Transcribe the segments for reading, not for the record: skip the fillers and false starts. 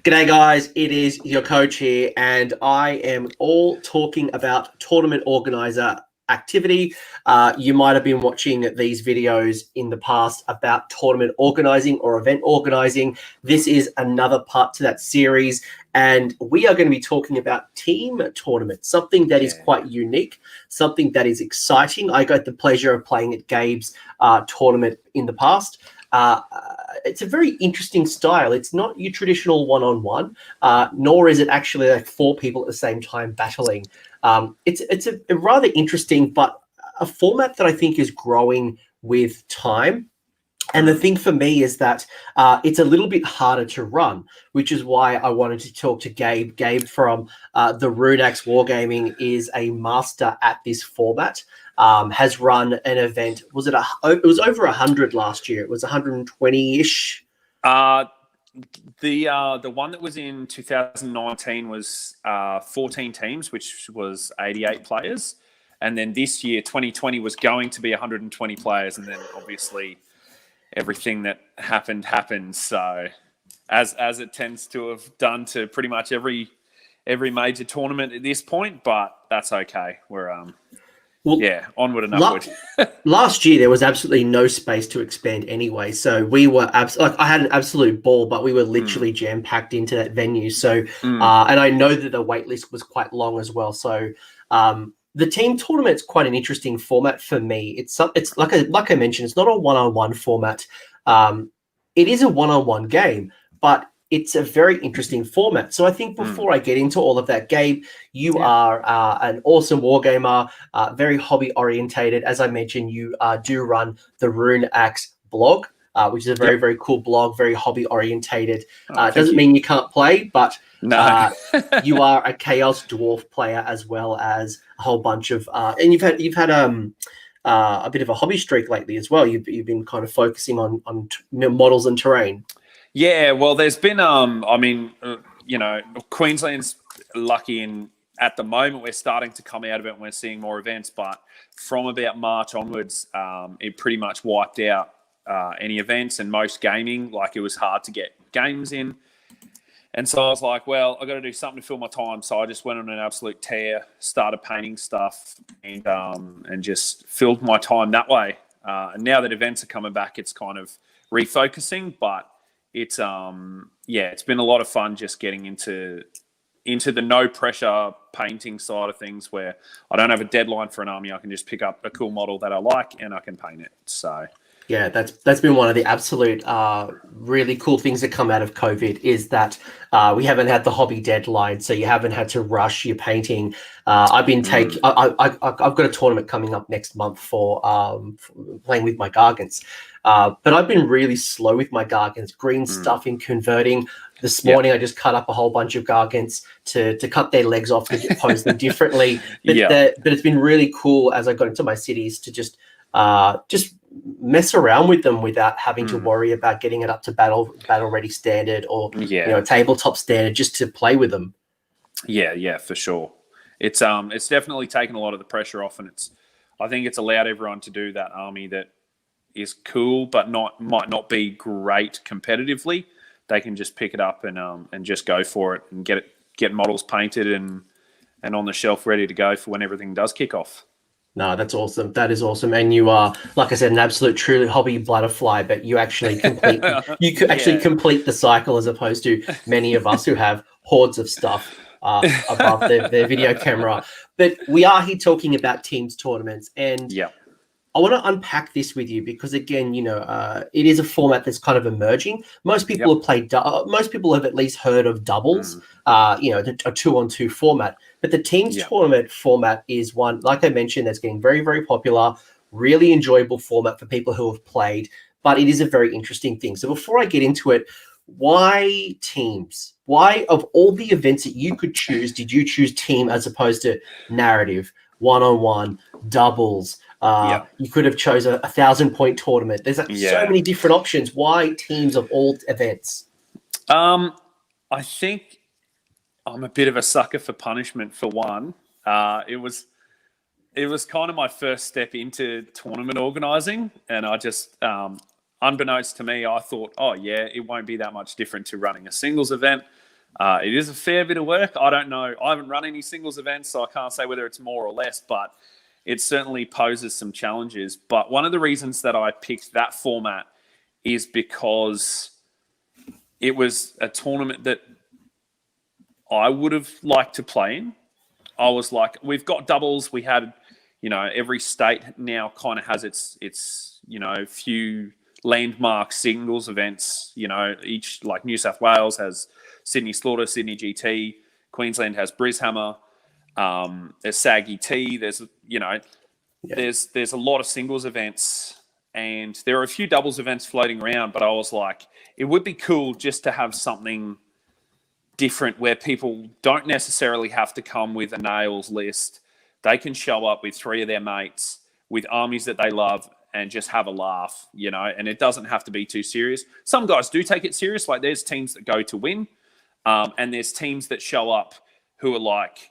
G'day guys, it is your coach here, and I am all talking about tournament organizer activity. You might have been watching these videos in the past about tournament organizing or event organizing. This is another part to that series, and we are going to be talking about team tournaments, something that is quite unique, something that is exciting. I got the pleasure of playing at Gabe's tournament in the past. It's a very interesting style. It's not your traditional one-on-one, nor is it actually like four people at the same time battling. It's a rather interesting, but a format that I think is growing with time. And the thing for me is that it's a little bit harder to run, which is why I wanted to talk to Gabe. Gabe from the Rune Axe Wargaming is a master at this format. Has run an event. It was over 100 last year. It was 120-ish. The one that was in 2019 was 14 teams, which was 88 players. And then this year, 2020, was going to be 120 players. And then obviously everything that happened. So as it tends to have done to pretty much every major tournament at this point, but that's okay. We're onward and upward. Last year, there was absolutely no space to expand anyway. So we were I had an absolute ball, but we were literally jam-packed into that venue. So, and I know that the wait list was quite long as well. So the team tournament's quite an interesting format for me. It's like I mentioned, it's not a one-on-one format. It is a one-on-one game, but it's a very interesting format. So I think before I get into all of that, Gabe, you are an awesome wargamer, very hobby-orientated. As I mentioned, you do run the Rune Axe blog, which is a very, very cool blog, very hobby-orientated. Doesn't mean you can't play, but you are a Chaos Dwarf player as well as a whole bunch of... and you've had a bit of a hobby streak lately as well. You've been kind of focusing on models and terrain. Yeah, well, there's been, Queensland's lucky in, at the moment, we're starting to come out of it and we're seeing more events, but from about March onwards, it pretty much wiped out any events and most gaming. Like, it was hard to get games in. And so I was like, well, I've got to do something to fill my time. So I just went on an absolute tear, started painting stuff and just filled my time that way. And now that events are coming back, it's kind of refocusing, but it's it's been a lot of fun just getting into the no pressure painting side of things where I don't have a deadline for an army. I can just pick up a cool model that I like and I can paint it. So yeah, that's been one of the absolute really cool things that come out of COVID is that we haven't had the hobby deadline, so you haven't had to rush your painting. I've got a tournament coming up next month for playing with my Gargants, but I've been really slow with my Gargants, green stuff in converting. This morning, I just cut up a whole bunch of Gargants to cut their legs off to pose them differently. But it's been really cool as I got into my cities to just mess around with them without having to worry about getting it up to battle ready standard or tabletop standard, just to play with them. Yeah, for sure. It's definitely taken a lot of the pressure off, and I think it's allowed everyone to do that army that is cool but might not be great competitively. They can just pick it up and just go for it and get models painted and on the shelf ready to go for when everything does kick off. No, that's awesome. That is awesome. And you are, like I said, an absolute truly hobby butterfly, but you actually complete complete the cycle as opposed to many of us who have hordes of stuff above their video camera. But we are here talking about teams tournaments, and I want to unpack this with you because, again, it is a format that's kind of emerging. Most people have played. Most people have at least heard of doubles. A 2-on-2 format. But the teams tournament format is one, like I mentioned, that's getting very, very popular. Really enjoyable format for people who have played. But it is a very interesting thing. So before I get into it, why teams? Why, of all the events that you could choose, did you choose team as opposed to narrative, one-on-one, doubles? You could have chosen a 1,000-point tournament. There's so many different options. Why teams of all events? I think I'm a bit of a sucker for punishment, for one. It was kind of my first step into tournament organising, and I just unbeknownst to me, I thought, oh yeah, it won't be that much different to running a singles event. It is a fair bit of work. I don't know. I haven't run any singles events, so I can't say whether it's more or less, but it certainly poses some challenges. But one of the reasons that I picked that format is because it was a tournament that I would have liked to play in. I was like, we've got doubles. We had, every state now kind of has its few landmark singles events. Each, like New South Wales has Sydney Slaughter, Sydney GT. Queensland has Brizhammer. There's SAG ET. There's there's a lot of singles events, and there are a few doubles events floating around. But I was like, it would be cool just to have something different where people don't necessarily have to come with a nails list. They can show up with 3 of their mates with armies that they love and just have a laugh, and it doesn't have to be too serious. Some guys do take it serious. Like there's teams that go to win, and there's teams that show up who are like,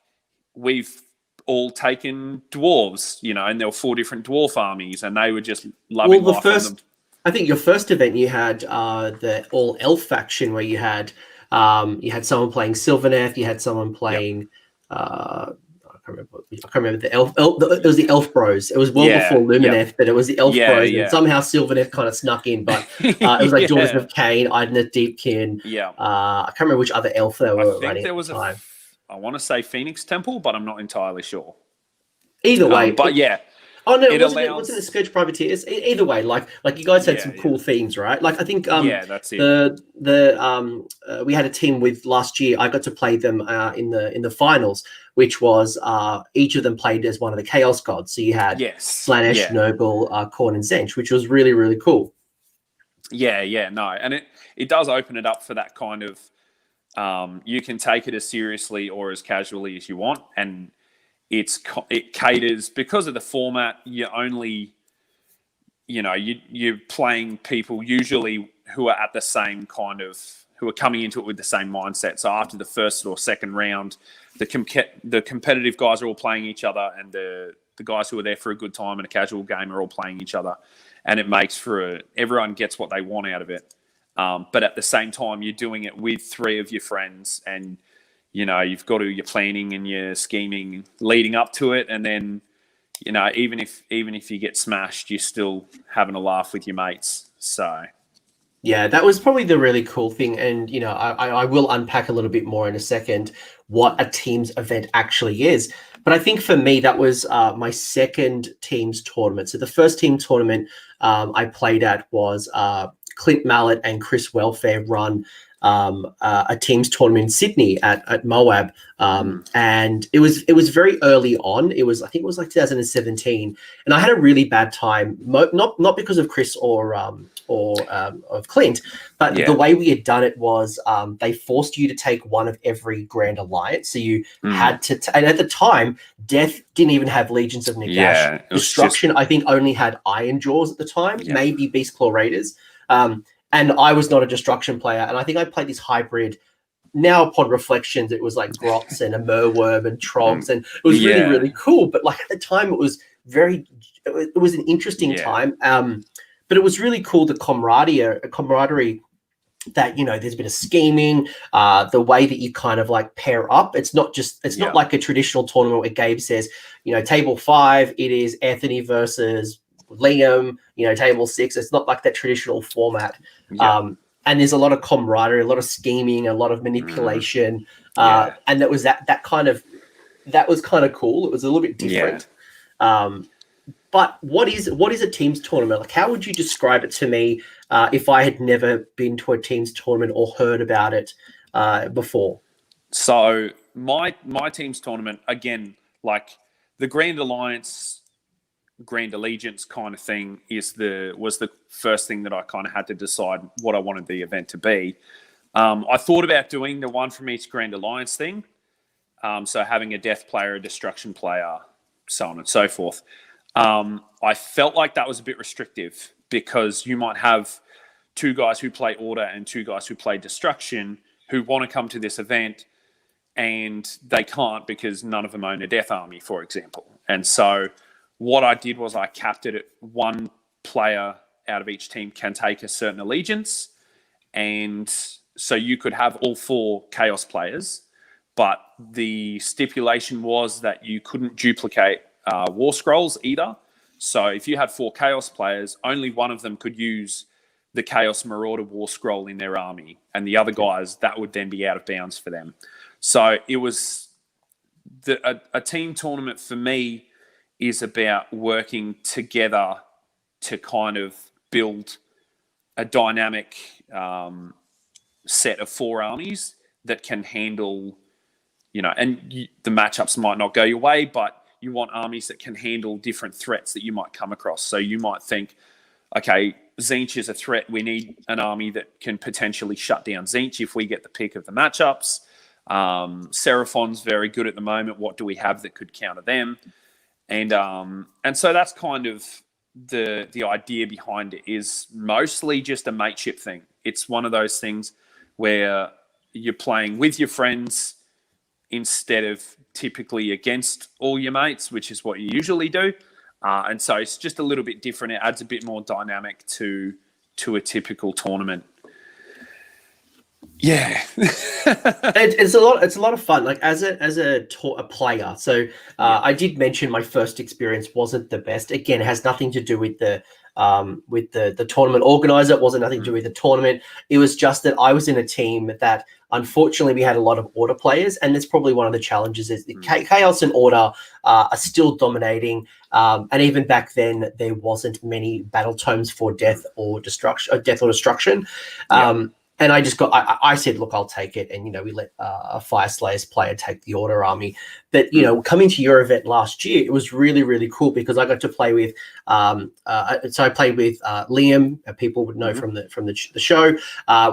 we've all taken dwarves, and there were 4 different dwarf armies, and they were just loving life on them. I think your first event you had the all elf faction where you had someone playing Sylvaneth, you had someone playing I can't remember the elf. It was the Elf Bros. It was before Lumineth, but it was the Elf Bros. And somehow Sylvaneth kind of snuck in, but it was like Daughters of Cain, Idoneth Deepkin. I can't remember which other elf they were running there was at the time. I want to say Phoenix Temple, but I'm not entirely sure. Either way, Oh no, it wasn't a Scourge Privateers. Either way, like you guys had some cool themes, right? Like I think that's it. We had a team with last year. I got to play them in the finals, which was each of them played as one of the Chaos Gods. So you had Slaanesh, Nurgle, Khorne, and Zench, which was really, really cool. And it does open it up for that kind of you can take it as seriously or as casually as you want, and it caters because of the format. You're only, you're playing people usually who are at the same kind of, who are coming into it with the same mindset. So after the first or second round, the competitive guys are all playing each other, and the guys who are there for a good time and a casual game are all playing each other, and it makes for everyone gets what they want out of it. But at the same time, you're doing it with 3 of your friends, and you've got to your planning and your scheming leading up to it, and then even if you get smashed, you're still having a laugh with your mates. So yeah, that was probably the really cool thing, and I will unpack a little bit more in a second what a teams event actually is. But I think for me that was my second teams tournament. So the first team tournament I played at was Clint, Mallet, and Chris Welfare run a teams tournament in Sydney at Moab, and it was very early on. I think it was like 2017, and I had a really bad time. Not because of Chris or of Clint, but the way we had done it was they forced you to take one of every Grand Alliance. So you had to, and at the time, Death didn't even have Legions of Nagash. Destruction, I think, only had Iron Jaws at the time, maybe Beastclaw Raiders. And I was not a Destruction player, and I think I played this hybrid. Now upon reflections, it was like Grots and a Merworm and Trogs, and it was really, really cool. But like at the time, it was an interesting time. But it was really cool, the camaraderie that, there's a bit of scheming, the way that you kind of like pair up. It's not like a traditional tournament where Gabe says, table 5, it is Anthony versus Liam, table 6. It's not like that traditional format. And there's a lot of camaraderie, a lot of scheming, a lot of manipulation. And that was that was kind of cool. It was a little bit different. But what is a teams tournament? Like, how would you describe it to me if I had never been to a teams tournament or heard about it before? So my teams tournament, again, like the Grand Alliance, Grand Allegiance kind of thing was the first thing that I kind of had to decide what I wanted the event to be. I thought about doing the one from each Grand Alliance thing. So having a Death player, a Destruction player, so on and so forth. I felt like that was a bit restrictive because you might have 2 guys who play Order and 2 guys who play Destruction who want to come to this event, and they can't because none of them own a Death army, for example. And so what I did was I capped it at 1 player out of each team can take a certain allegiance. And so you could have all 4 Chaos players, but the stipulation was that you couldn't duplicate War Scrolls either. So if you had 4 Chaos players, only one of them could use the Chaos Marauder War Scroll in their army, and the other guys, that would then be out of bounds for them. So it was a team tournament for me is about working together to kind of build a dynamic set of 4 armies that can handle, and the matchups might not go your way, but you want armies that can handle different threats that you might come across. So you might think, okay, Tzeentch is a threat. We need an army that can potentially shut down Tzeentch if we get the pick of the matchups. Seraphon's very good at the moment. What do we have that could counter them? And so that's kind of the idea behind it, is mostly just a mateship thing. It's one of those things where you're playing with your friends instead of typically against all your mates, which is what you usually do. And so it's just a little bit different. It adds a bit more dynamic to a typical tournament. Yeah. It's a lot of fun. Like as a player. So I did mention my first experience wasn't the best. Again, it has nothing to do with the tournament organizer. It wasn't nothing to do with the tournament. It was just that I was in a team that unfortunately we had a lot of order players, and that's probably one of the challenges is the chaos and order are still dominating. And even back then there wasn't many battle tomes for death or destruction. And I said, look, I'll take it. And, we let a Fire Slayers player take the Order army. But, coming to your event last year, it was really, really cool because I got to play with, so I played with Liam, people would know from the show.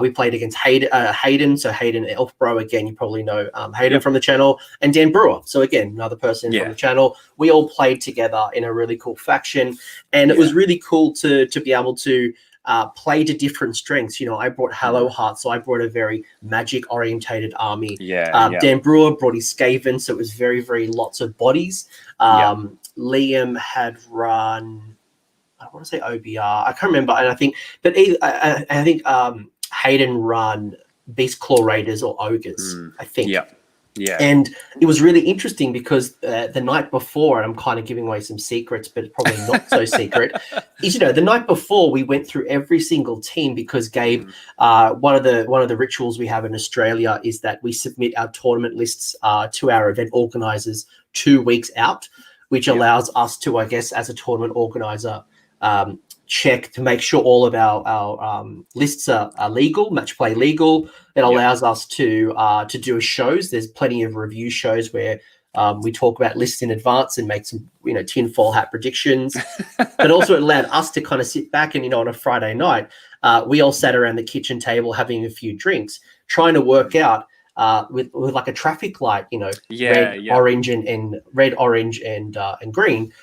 We played against Hayden. So Hayden Elfbro, again, you probably know Hayden from the channel, and Dan Brewer. So again, another person from the channel. We all played together in a really cool faction. And it was really cool to be able to play to different strengths. I brought Hallow Heart, so I brought a very magic-orientated army. Dan Brewer brought his Skaven, so it was very, very lots of bodies. Liam had run, I want to say OBR, I can't remember, and I think Hayden run Beast Claw Raiders or Ogres, I think. Yeah. And it was really interesting because the night before, and I'm kind of giving away some secrets, but probably not so secret, is, the night before we went through every single team because Gabe, one of the rituals we have in Australia is that we submit our tournament lists to our event organizers 2 weeks out, which allows us to, I guess, as a tournament organizer, check to make sure all of our lists are legal, match play legal. It allows us to do shows. There's plenty of review shows where we talk about lists in advance and make some tinfoil hat predictions. But also it allowed us to kind of sit back and on a Friday night, we all sat around the kitchen table having a few drinks, trying to work out with like a traffic light, red, orange, and red, orange, and green.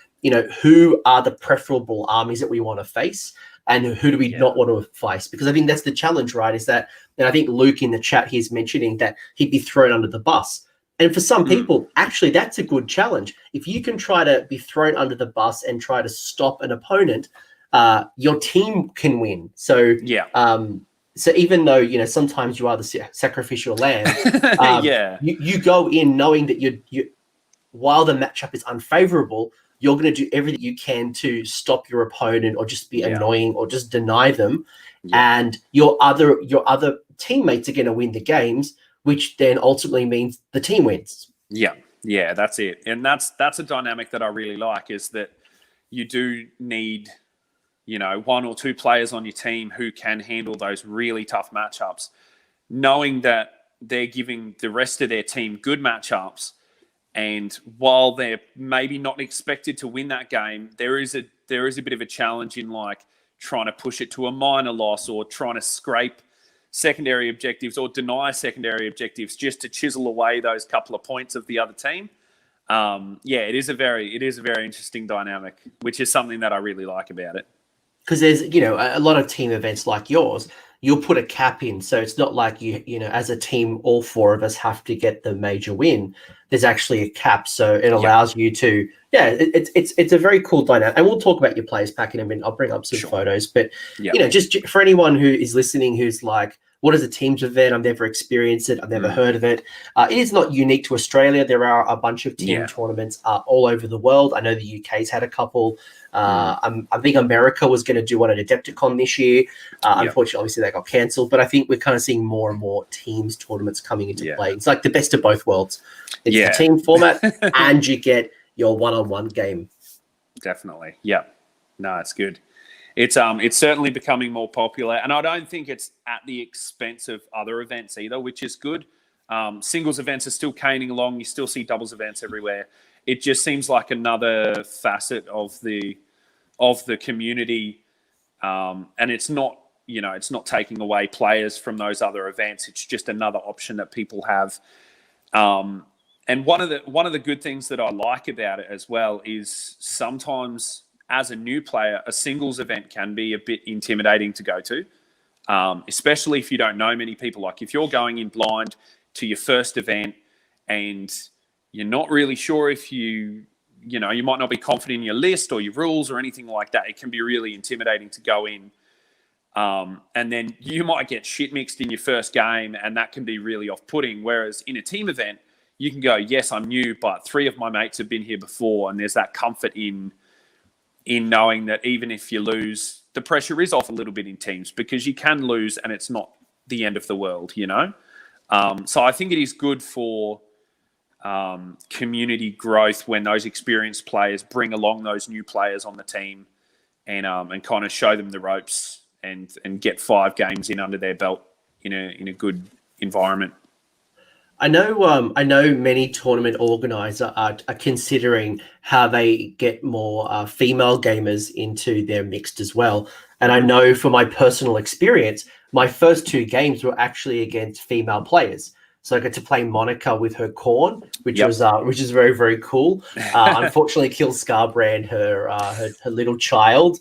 Who are the preferable armies that we want to face and who do we not want to face? Because I think that's the challenge, right? Is that, and I think Luke in the chat, he's mentioning that he'd be thrown under the bus. And for some people, actually, that's a good challenge. If you can try to be thrown under the bus and try to stop an opponent, your team can win. So, so even though, sometimes you are the sacrificial lamb, you go in knowing that you while the matchup is unfavorable, you're going to do everything you can to stop your opponent or just be annoying or just deny them. And your other teammates are going to win the games, which then ultimately means the team wins. Yeah, that's it. And that's a dynamic that I really like, is that you do need, 1 or 2 players on your team who can handle those really tough matchups, knowing that they're giving the rest of their team good matchups. And while they're maybe not expected to win that game, there is a bit of a challenge in like trying to push it to a minor loss or trying to scrape secondary objectives or deny secondary objectives just to chisel away those couple of points of the other team. It is a very interesting dynamic, which is something that I really like about it. Because there's, a lot of team events like yours, you'll put a cap in. So it's not like you know, as a team, all four of us have to get the major win. There's actually a cap. So it allows you to, it's a very cool dynamic. And we'll talk about your players pack in a minute. I'll bring up some photos. But, you know, just for anyone who is listening who's like, what is a teams event? I've never experienced it. I've never heard of it. It is not unique to Australia. There are a bunch of team tournaments all over the world. I know the UK's had a couple. I think America was going to do one at Adepticon this year. Unfortunately, obviously, that got cancelled. But I think we're kind of seeing more and more teams tournaments coming into play. It's like the best of both worlds. It's the team format, and you get your one-on-one game. Definitely. Yeah. No, it's good. It's certainly becoming more popular, and I don't think it's at the expense of other events either, which is good. Singles events are still caning along. You still see doubles events everywhere. It just seems like another facet of the community, and it's not, you know, it's not taking away players from those other events. It's just another option that people have. And one of the good things that I like about it as well is sometimes, as a new player, a singles event can be a bit intimidating to go to, especially if you don't know many people. Like if you're going in blind to your first event and you're not really sure if you might not be confident in your list or your rules or anything like that, it can be really intimidating to go in. And then you might get shit mixed in your first game, and that can be really off-putting. Whereas in a team event, you can go, yes, I'm new, but 3 of my mates have been here before, and there's that comfort in knowing that even if you lose, the pressure is off a little bit in teams, because you can lose and it's not the end of the world, you know? So I think it is good for community growth when those experienced players bring along those new players on the team and kind of show them the ropes and get 5 games in under their belt in a good environment. I know many tournament organisers are considering how they get more female gamers into their mixed as well. And I know from my personal experience, my first 2 games were actually against female players. So I got to play Monica with her corn, which is very, very cool. Unfortunately, killed Scarbrand, her little child,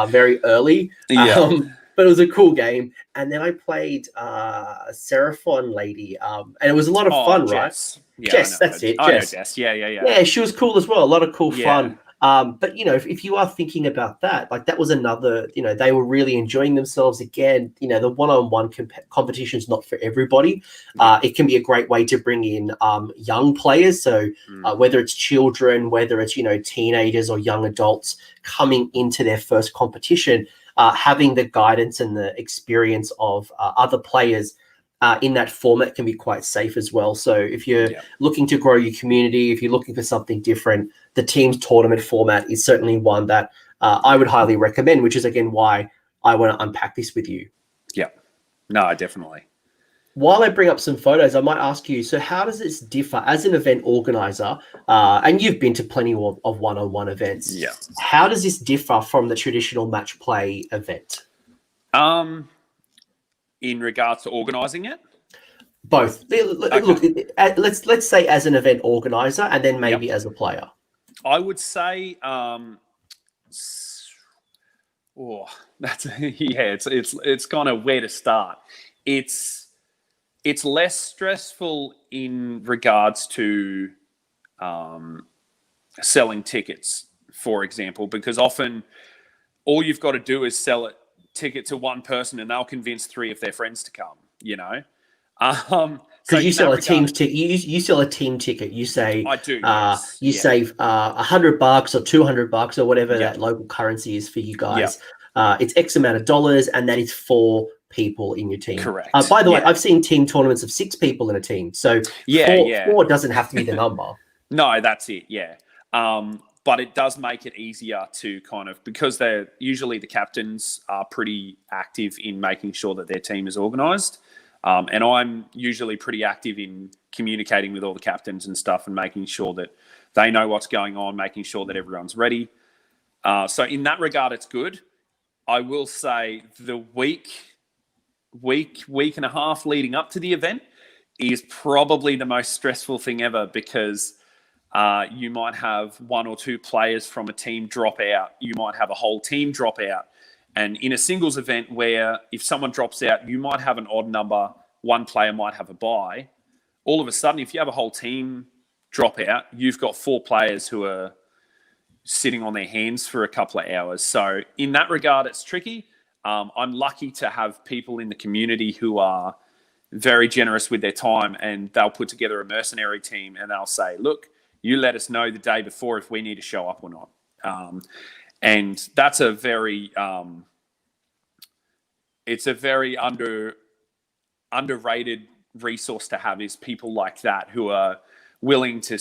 very early. But it was a cool game. And then I played a Seraphon lady, and it was a lot of fun, Jess. Right? Yeah, Jess, that's it. I know Jess. Jess. Yeah. Yeah, she was cool as well. A lot of cool fun. But, you know, if you are thinking about that, like that was another, you know, they were really enjoying themselves. Again, you know, the one-on-one competition is not for everybody. It can be a great way to bring in young players. So whether it's children, whether it's, you know, teenagers or young adults coming into their first competition, having the guidance and the experience of other players in that format can be quite safe as well. So if you're looking to grow your community, if you're looking for something different, the teams tournament format is certainly one that I would highly recommend, which is, again, why I want to unpack this with you. Yeah. No, definitely. While I bring up some photos, I might ask you, so how does this differ as an event organizer? And you've been to plenty of one-on-one events. Yeah. How does this differ from the traditional match play event? In regards to organising it? Both. Look, let's say as an event organizer, and then maybe as a player. I would say, it's kind of where to start. It's less stressful in regards to selling tickets, for example, because often all you've got to do is sell a ticket to one person and they'll convince 3 of their friends to come, you know? Because you sell a team ticket. You sell a team ticket. You say I do. You save $100 or $200 or whatever that local currency is for you guys. It's X amount of dollars, and that is 4 people in your team. Correct. By the way, I've seen team tournaments of 6 people in a team. So 4 doesn't have to be the number. No, that's it. Yeah. But it does make it easier to kind of, because they're usually the captains are pretty active in making sure that their team is organised. And I'm usually pretty active in communicating with all the captains and stuff and making sure that they know what's going on, making sure that everyone's ready. So in that regard, it's good. I will say the week and a half leading up to the event is probably the most stressful thing ever, because you might have 1 or 2 players from a team drop out. You might have a whole team drop out. And in a singles event where if someone drops out, you might have an odd number, one player might have a bye. All of a sudden, if you have a whole team drop out, you've got 4 players who are sitting on their hands for a couple of hours. So in that regard, it's tricky. I'm lucky to have people in the community who are very generous with their time, and they'll put together a mercenary team and they'll say, look, you let us know the day before if we need to show up or not. And that's a very, it's a very underrated resource to have, is people like that who are willing to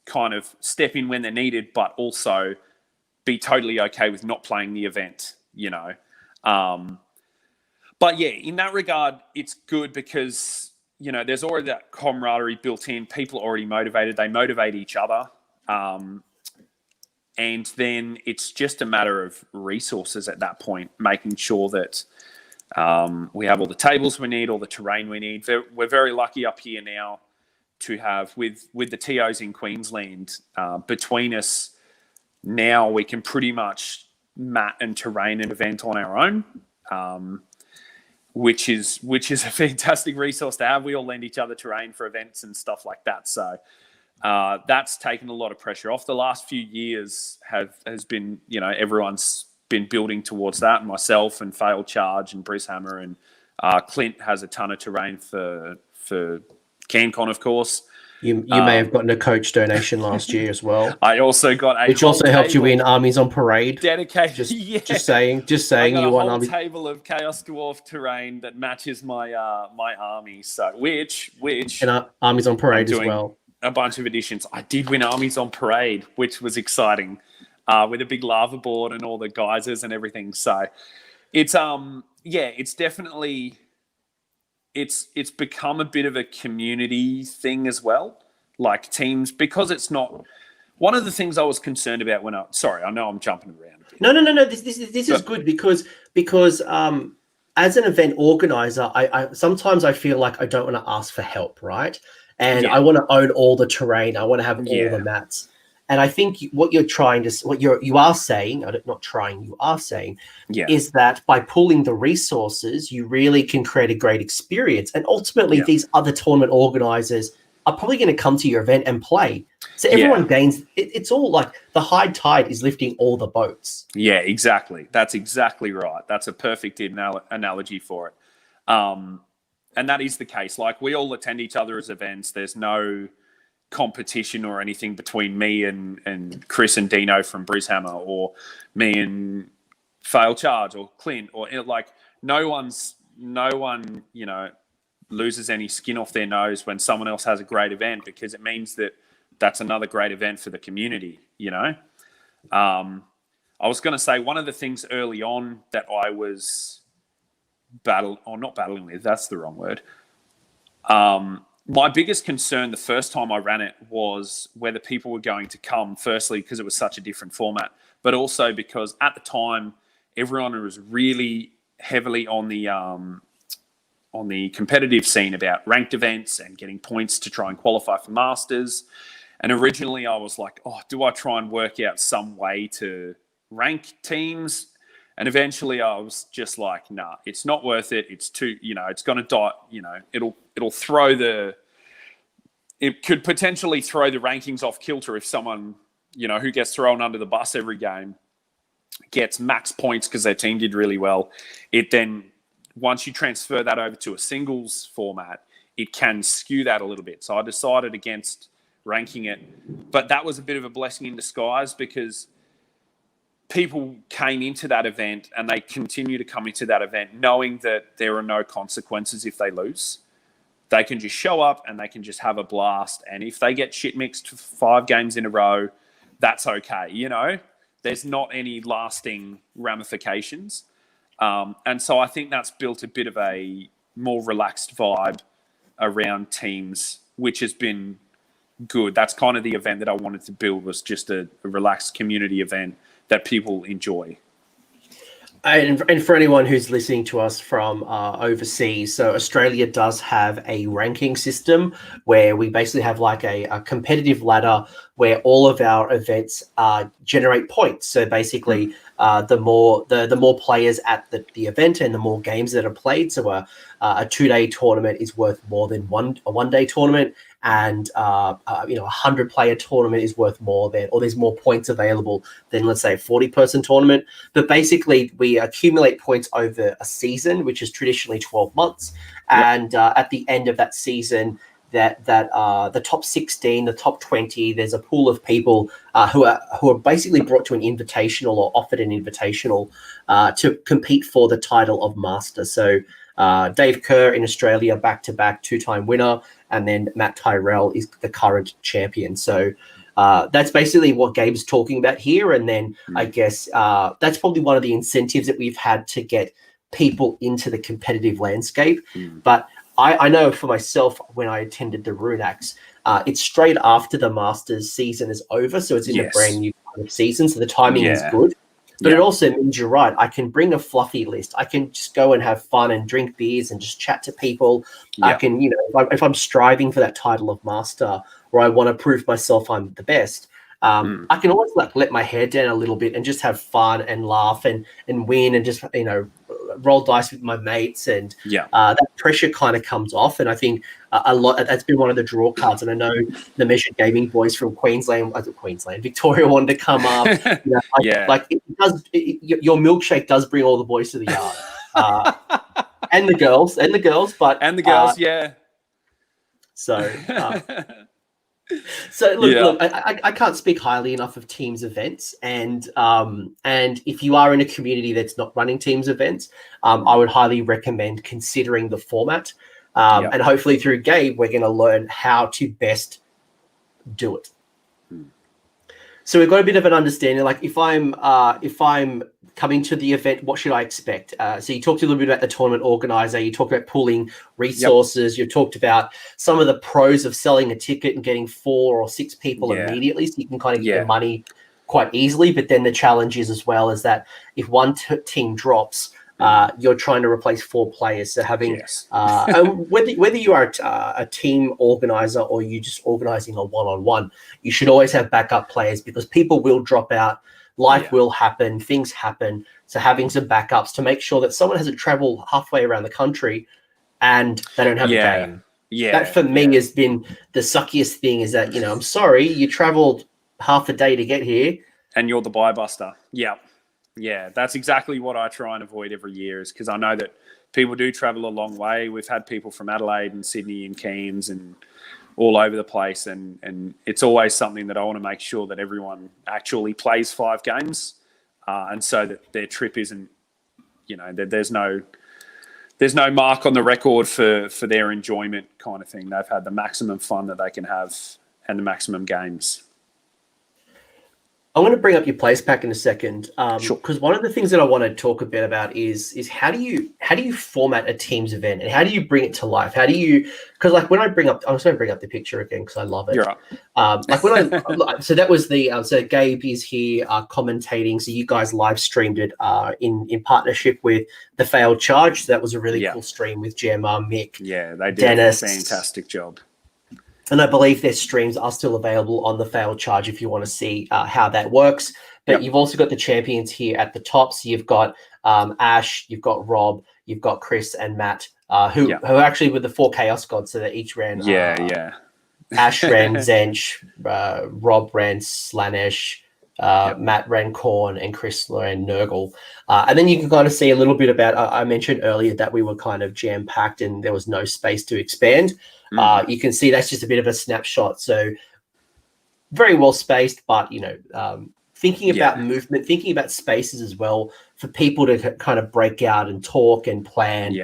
kind of step in when they're needed, but also be totally okay with not playing the event, you know. But yeah, in that regard, it's good because, you know, there's already that camaraderie built in. People are already motivated. They motivate each other. And then it's just a matter of resources at that point, making sure that we have all the tables we need, all the terrain we need. We're very lucky up here now to have, with the TOs in Queensland, between us now, we can pretty much mat and terrain an event on our own, which is a fantastic resource to have. We all lend each other terrain for events and stuff like that. So that's taken a lot of pressure off. The last few years has been, you know, everyone's been building towards that. Myself and Failed Charge and Bulldoghammer and Clint has a ton of terrain for CanCon, of course. You may have gotten a coach donation last year as well. I also got a which also helped you win Armies on Parade. Dedicated, just saying, you won a table of Chaos Dwarf terrain that matches my my army. So which and Armies on Parade as well. A bunch of editions. I did win Armies on Parade, which was exciting, with a big lava board and all the geysers and everything. So it's it's definitely. It's become a bit of a community thing as well, like teams, because it's not. One of the things I was concerned about when I know I'm jumping around a bit. No. This is good because as an event organizer, I sometimes I feel like I don't want to ask for help, right? And I want to own all the terrain. I want to have all the mats. And I think what you are saying is that by pooling the resources, you really can create a great experience. And ultimately, these other tournament organizers are probably going to come to your event and play. So everyone gains. It's all like the high tide is lifting all the boats. Yeah, exactly. That's exactly right. That's a perfect analogy for it. And that is the case. Like, we all attend each other's events. There's no competition or anything between me and Chris and Dino from Bulldoghammer, or me and Failed Charge or Clint, or like no one, you know, loses any skin off their nose when someone else has a great event, because it means that that's another great event for the community, you know. I was going to say, one of the things early on that I was not battling with, that's the wrong word. My biggest concern the first time I ran it was whether people were going to come, firstly, because it was such a different format, but also because at the time, everyone was really heavily on the competitive scene about ranked events and getting points to try and qualify for Masters. And originally I was like, do I try and work out some way to rank teams? And eventually I was just like, nah, it's not worth it. It's too, you know, it's going to die, you know, it could potentially throw the rankings off kilter if someone, you know, who gets thrown under the bus every game gets max points because their team did really well. It then, once you transfer that over to a singles format, it can skew that a little bit. So I decided against ranking it. But that was a bit of a blessing in disguise, because people came into that event and they continue to come into that event knowing that there are no consequences if they lose. They can just show up and they can just have a blast. And if they get shit mixed for 5 games in a row, that's okay. You know, there's not any lasting ramifications. And so I think that's built a bit of a more relaxed vibe around teams, which has been good. That's kind of the event that I wanted to build, was just a relaxed community event that people enjoy. And for anyone who's listening to us from overseas, so Australia does have a ranking system where we basically have like a competitive ladder where all of our events generate points. So basically, the more players at the event and the more games that are played. So a 2-day tournament is worth more than a 1-day tournament, and 100-player tournament is worth more than, or there's more points available than, let's say, a 40-person tournament. But basically, we accumulate points over a season, which is traditionally 12 months, and at the end of that season, that the top 16, the top 20, there's a pool of people who are basically brought to an invitational or offered an invitational to compete for the title of master. So Dave Kerr in Australia, back-to-back 2-time winner, and then Matt Tyrrell is the current champion. So that's basically what Gabe's talking about here. And then I guess that's probably one of the incentives that we've had to get people into the competitive landscape. But I know for myself, when I attended the Rune Axe, it's straight after the Masters season is over. So it's in a brand new kind of season. So the timing is good. But it also means, you're right, I can bring a fluffy list. I can just go and have fun and drink beers and just chat to people. I can, if I'm striving for that title of master, or I want to prove myself I'm the best, I can always let my hair down a little bit and just have fun and laugh and win and just, roll dice with my mates, and that pressure kind of comes off. And I think a lot that's been one of the draw cards. And I know the Measured Gaming boys from Victoria wanted to come up. It does. Your milkshake does bring all the boys to the yard, and the girls, but So look, I can't speak highly enough of Teams events, and if you are in a community that's not running Teams events, I would highly recommend considering the format, and hopefully through Gabe, we're going to learn how to best do it. So we've got a bit of an understanding. Like if I'm coming to the event, what should I expect? So you talked a little bit about the tournament organizer. You talked about pooling resources. You talked about some of the pros of selling a ticket and getting 4 or 6 people immediately, so you can kind of get the money quite easily. But then the challenge is as well is that if one team drops, you're trying to replace 4 players. So having whether you are a team organizer or you're just organizing a one-on-one, you should always have backup players, because people will drop out. Life will happen, things happen. So having some backups to make sure that someone hasn't traveled halfway around the country and they don't have a game. That for me has been the suckiest thing, is that, I'm sorry, you traveled half a day to get here. And you're the buy buster. Yeah, that's exactly what I try and avoid every year, is because I know that people do travel a long way. We've had people from Adelaide and Sydney and Cairns and all over the place, and it's always something that I want to make sure that everyone actually plays 5 games, and so that their trip isn't, that there's no mark on the record for their enjoyment kind of thing. They've had the maximum fun that they can have and the maximum games. I'm going to bring up your place pack in a second, because one of the things that I want to talk a bit about is how do you format a Teams event, and how do you bring it to life? How do you, because like when I bring up, I'm just going to bring up the picture again because I love it. You're right. Like when so that was the so Gabe is here commentating. So you guys live streamed it in partnership with the Failed Charge. So that was a really cool stream with Gemma, Mick, they did Dennis. A fantastic job. And I believe their streams are still available on the Failed Charge if you want to see how that works. But you've also got the champions here at the top. So you've got Ash, you've got Rob, you've got Chris and Matt, who actually were the 4 Chaos Gods. So they each ran. Ash ran Zench, Rob ran Slanesh, Matt ran Korn, and Chris ran Nurgle. And then you can kind of see a little bit about, I mentioned earlier that we were kind of jam-packed and there was no space to expand. You can see that's just a bit of a snapshot. So very well spaced, but, thinking about movement, thinking about spaces as well for people to kind of break out and talk and plan.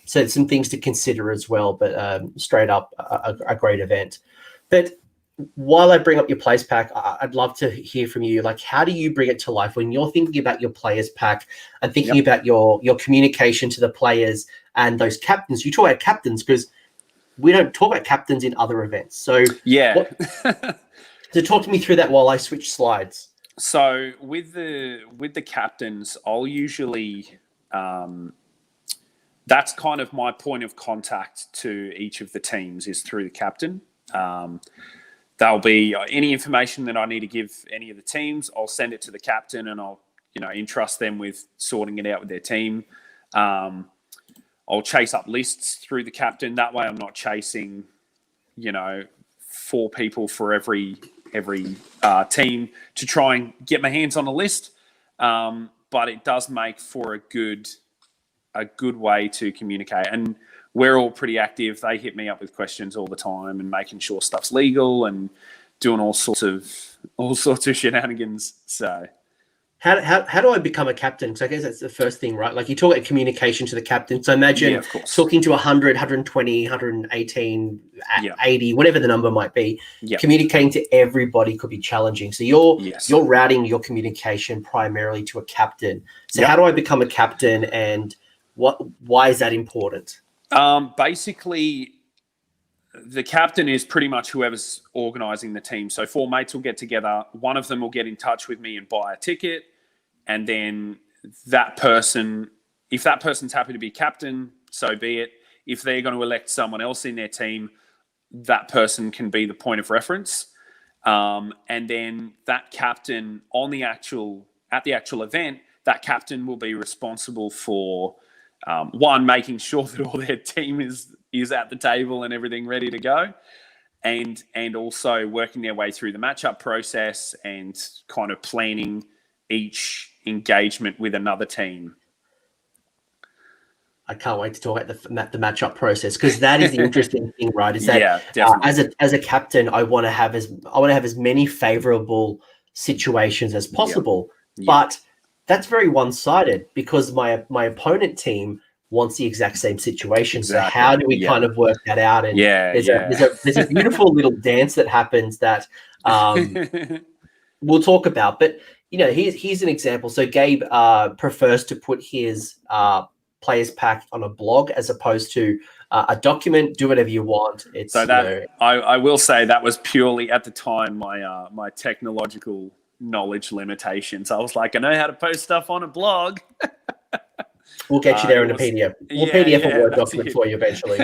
So some things to consider as well, but straight up a great event. But while I bring up your place pack, I'd love to hear from you. Like, how do you bring it to life when you're thinking about your players pack and thinking about your communication to the players and those captains? You talk about captains because we don't talk about captains in other events. So so talk to me through that while I switch slides. So with the captains, I'll usually that's kind of my point of contact to each of the teams is through the captain. There'll be any information that I need to give any of the teams. I'll send it to the captain and I'll entrust them with sorting it out with their team. I'll chase up lists through the captain. That way I'm not chasing, 4 people for every team to try and get my hands on a list. But it does make for a good way to communicate. And we're all pretty active. They hit me up with questions all the time and making sure stuff's legal and doing all sorts of shenanigans. So how do I become a captain? Because I guess that's the first thing, right? Like you talk about communication to the captain. So imagine talking to 100, 120, 118, 80, whatever the number might be. Yep. Communicating to everybody could be challenging. So you're routing your communication primarily to a captain. So how do I become a captain, and why is that important? Basically, the captain is pretty much whoever's organising the team. So 4 mates will get together. One of them will get in touch with me and buy a ticket. And then that person, if that person's happy to be captain, so be it. If they're going to elect someone else in their team, that person can be the point of reference. And then that captain at the actual event, that captain will be responsible for one, making sure that all their team is at the table and everything ready to go, and also working their way through the matchup process and kind of planning each engagement with another team. I can't wait to talk about the matchup process, because that is the interesting thing, right? Is that as a captain, I want to have as many favorable situations as possible, but that's very one-sided because my opponent team wants the exact same situation. Exactly. So how do we kind of work that out? And there's a beautiful little dance that happens that we'll talk about. But here's an example. So Gabe prefers to put his players pack on a blog as opposed to a document. Do whatever you want. It's so that I will say that was purely at the time my technological knowledge limitations. I was like, I know how to post stuff on a blog. We'll get you there in a PDF. We'll PDF a Word document for you eventually.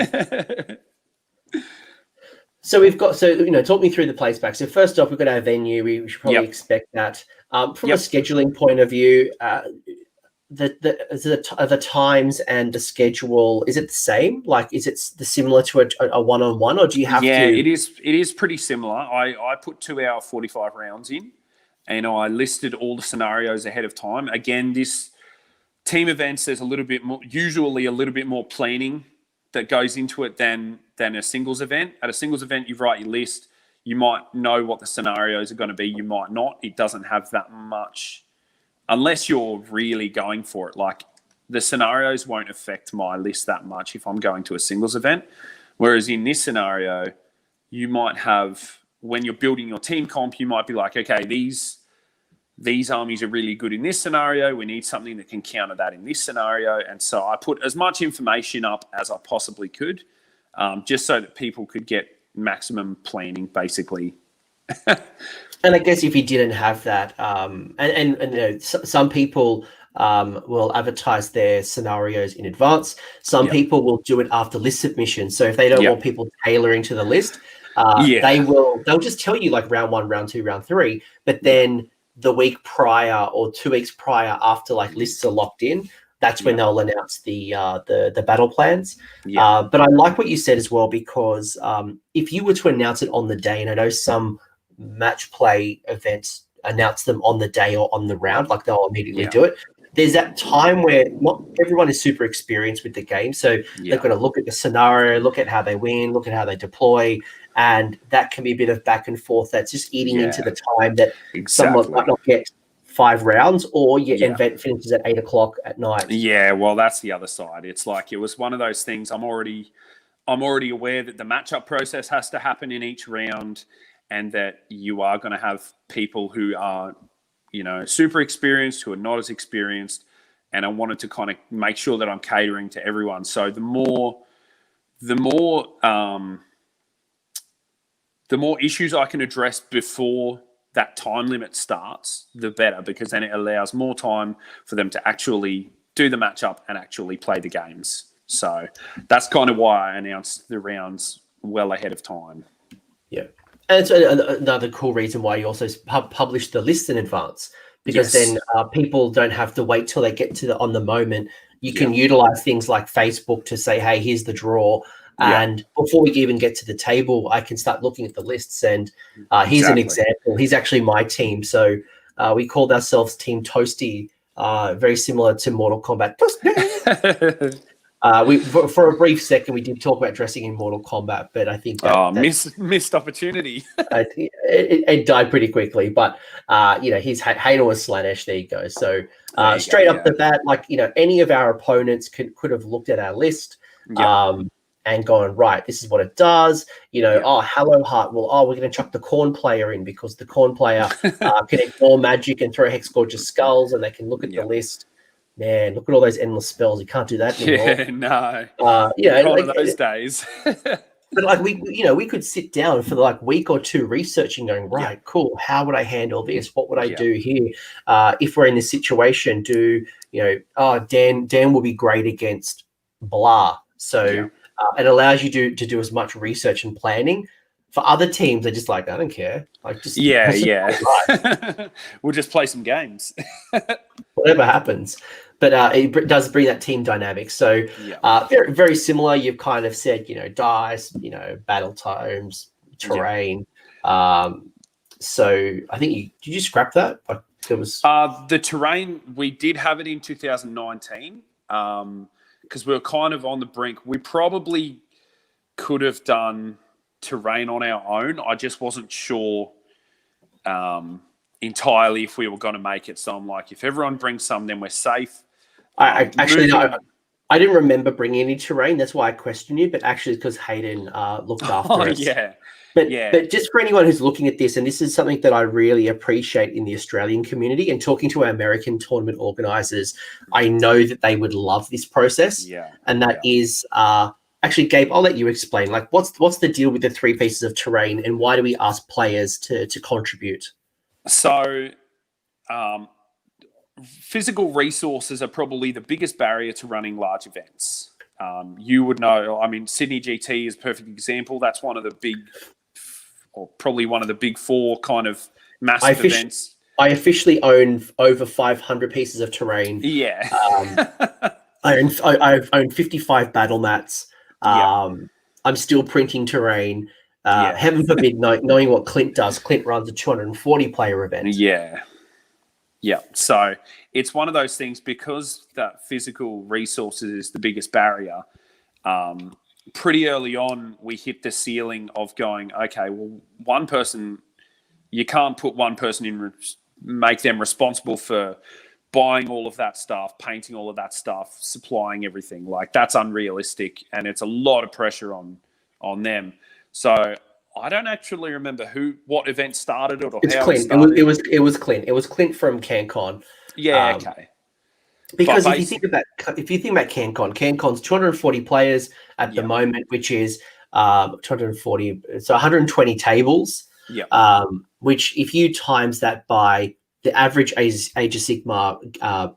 So talk me through the place back. So first off, we've got our venue. We should probably expect that. From a scheduling point of view, the times and the schedule, is it the same? Like, is it similar to a one-on-one, or do you have to? Yeah, it is pretty similar. I put 2 hour 45 rounds in, and I listed all the scenarios ahead of time. Again, this team events, there's usually a little bit more planning that goes into it than a singles event. At a singles event, you write your list. You might know what the scenarios are going to be. You might not. It doesn't have that much, unless you're really going for it. Like, the scenarios won't affect my list that much if I'm going to a singles event. Whereas in this scenario, you might have, when you're building your team comp, you might be like, okay, these armies are really good in this scenario. We need something that can counter that in this scenario. And so I put as much information up as I possibly could, just so that people could get maximum planning, basically. And I guess if you didn't have that, some people will advertise their scenarios in advance. Some people will do it after list submission. So if they don't want people tailoring to the list, they'll just tell you like round 1, round 2, round 3, but then the week prior or 2 weeks prior, after like lists are locked in, that's when they'll announce the battle plans. But I like what you said as well, because if you were to announce it on the day, and I know some match play events announce them on the day or on the round, like they'll immediately do it. There's that time where not everyone is super experienced with the game, so they've got to look at the scenario, look at how they win, look at how they deploy, and that can be a bit of back and forth. That's just eating into the time that someone might not get 5 rounds, or your event finishes at 8 o'clock at night. Yeah, well, that's the other side. It's like, it was one of those things. I'm already aware that the matchup process has to happen in each round, and that you are going to have people who are, super experienced, who are not as experienced. And I wanted to kind of make sure that I'm catering to everyone. So the more issues I can address before that time limit starts, the better, because then it allows more time for them to actually do the matchup and actually play the games. So that's kind of why I announced the rounds well ahead of time. Yeah. And it's another cool reason why you also publish the lists in advance, because Yes. then people don't have to wait till they get to on the moment. You can utilize things like Facebook to say, hey, here's the draw. And before we even get to the table, I can start looking at the lists. And here's an example. He's actually my team. So we called ourselves Team Toasty, very similar to Mortal Kombat. For a brief second, we did talk about dressing in Mortal Kombat, but I think that missed opportunity. it died pretty quickly. But his Hayden was Slanesh. There you go. So straight up the bat, like any of our opponents could have looked at our list. And gone, right, this is what it does. Hello Heart. Well, we're going to chuck the Corn player in because the Corn player can ignore magic and throw Hex Gorgeous Skulls, and they can look at the list. Man, look at all those endless spells. You can't do that anymore. No. One of those days. But like we could sit down for like week or two researching, going, right, cool. How would I handle this? What would I do here? If we're in this situation, Dan will be great against blah. So it allows you to do as much research and planning. For other teams, they're just like, I don't care. Like, just we'll just play some games. Whatever happens. But it does bring that team dynamic. So very, very similar. You've kind of said, dice, battle tomes, terrain. So I think did you scrap that? Like there was the terrain. We did have it in 2019 because we were kind of on the brink. We probably could have done terrain on our own. I just wasn't sure entirely if we were going to make it. So I'm like, if everyone brings some, then we're safe. I didn't remember bringing any terrain. That's why I questioned you. But actually, because Hayden looked after us. But just for anyone who's looking at this, and this is something that I really appreciate in the Australian community, and talking to our American tournament organisers, I know that they would love this process. And that is actually, Gabe, I'll let you explain. Like, what's the deal with the 3 pieces of terrain, and why do we ask players to contribute? So, physical resources are probably the biggest barrier to running large events. You would know, I mean, Sydney GT is a perfect example. That's one of the big, or probably one of the big 4 kind of massive events. I officially own over 500 pieces of terrain. I own 55 battle mats. I'm still printing terrain. Heaven forbid, knowing what Clint does. Clint runs a 240 player event. So it's one of those things, because that physical resources is the biggest barrier. Pretty early on, we hit the ceiling of going, okay, well, one person, you can't put one person in, make them responsible for buying all of that stuff, painting all of that stuff, supplying everything. Like, that's unrealistic, and it's a lot of pressure on them. So I don't actually remember what event started it or it's how Clint. it started. It was Clint. It was Clint from CanCon. Because if you think about CanCon's 240 players at the moment, which is 240, so 120 tables. Which, if you times that by the average Age of Sigmar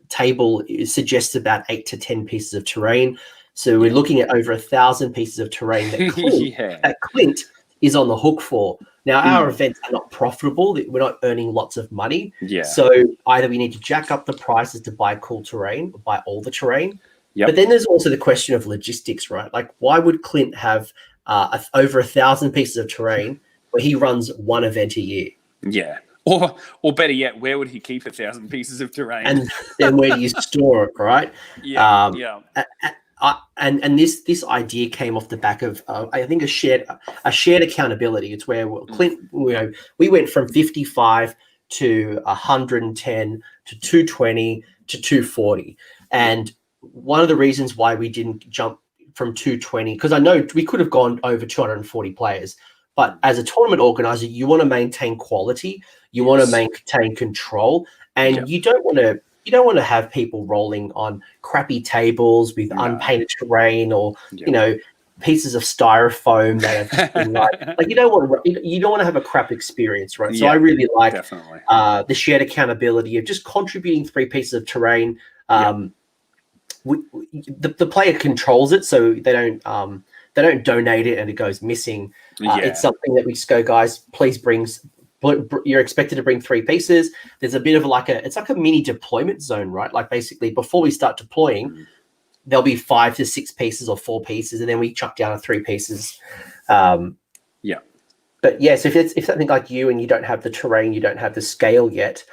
table, suggests about 8 to 10 pieces of terrain. So we're looking at over 1,000 pieces of terrain that Clint is on the hook for. Now, our events are not profitable. We're not earning lots of money. So either we need to jack up the prices to buy cool terrain, or buy all the terrain. But then there's also the question of logistics, right? Like, why would Clint have over 1,000 pieces of terrain where he runs one event a year? Or better yet, where would he keep 1,000 pieces of terrain? And then where do you store it, right? And this idea came off the back of I think a shared accountability. It's where Clint, we went from 55 to 110 to 220 to 240, and one of the reasons why we didn't jump from 220, because I know we could have gone over 240 players, but as a tournament organizer, you want to maintain quality, you want to maintain control, and you don't want to have people rolling on crappy tables with unpainted terrain, or pieces of styrofoam that have been like you don't want to have a crap experience, right? So I really like the shared accountability of just contributing 3 pieces of terrain. The player controls it, so they don't donate it and it goes missing. It's something that we just go, guys, please bring you're expected to bring 3 pieces. There's a bit of it's like a mini deployment zone, right? Like basically before we start deploying, there'll be 5 to 6 pieces or 4 pieces, and then we chuck down to 3 pieces. But yes, if something like you and you don't have the terrain, you don't have the scale yet,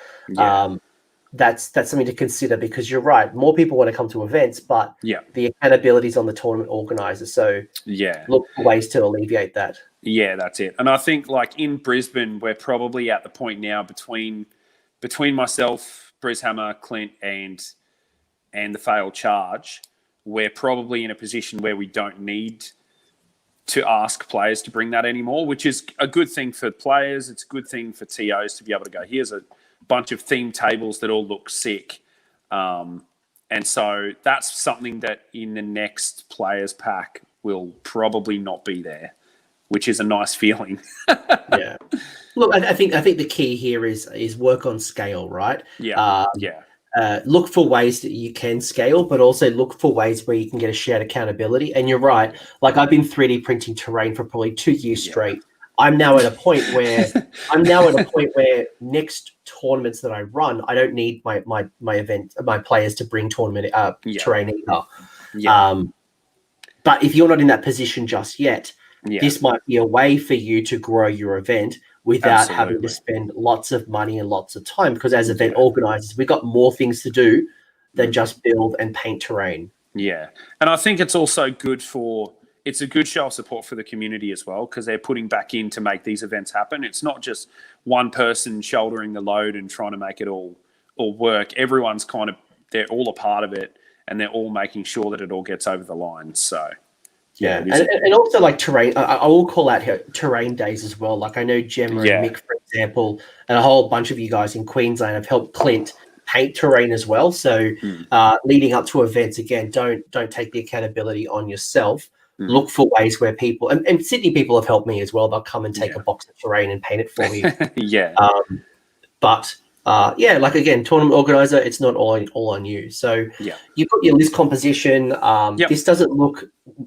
that's something to consider, because you're right. More people want to come to events, but the accountability is on the tournament organizer. So look for ways to alleviate that. Yeah, that's it. And I think like in Brisbane, we're probably at the point now between myself, Bulldoghammer, Clint, and the failed charge, we're probably in a position where we don't need to ask players to bring that anymore, which is a good thing for players. It's a good thing for TOs to be able to go, here's a bunch of theme tables that all look sick. And so that's something that in the next players pack will probably not be there, which is a nice feeling. Look, I think the key here is work on scale, right? Look for ways that you can scale, but also look for ways where you can get a shared accountability. And you're right. Like I've been 3D printing terrain for probably 2 years straight. I'm now at a point where next tournaments that I run, I don't need my players to bring tournament terrain either. But if you're not in that position just yet, this might be a way for you to grow your event without having to spend lots of money and lots of time, because as event organizers, we've got more things to do than just build and paint terrain. And I think it's also it's a good show of support for the community as well, because they're putting back in to make these events happen. It's not just one person shouldering the load and trying to make it all work. Everyone's they're all a part of it, and they're all making sure that it all gets over the line. So and also like terrain, I will call out here terrain days as well. Like I know Gemma and Mick, for example, and a whole bunch of you guys in Queensland have helped Clint paint terrain as well. So leading up to events, again, don't take the accountability on yourself. Look for ways where people, and Sydney people have helped me as well. They'll come and take a box of terrain and paint it for me. Like again, tournament organizer, it's not all on you. So you've got your list composition. This doesn't look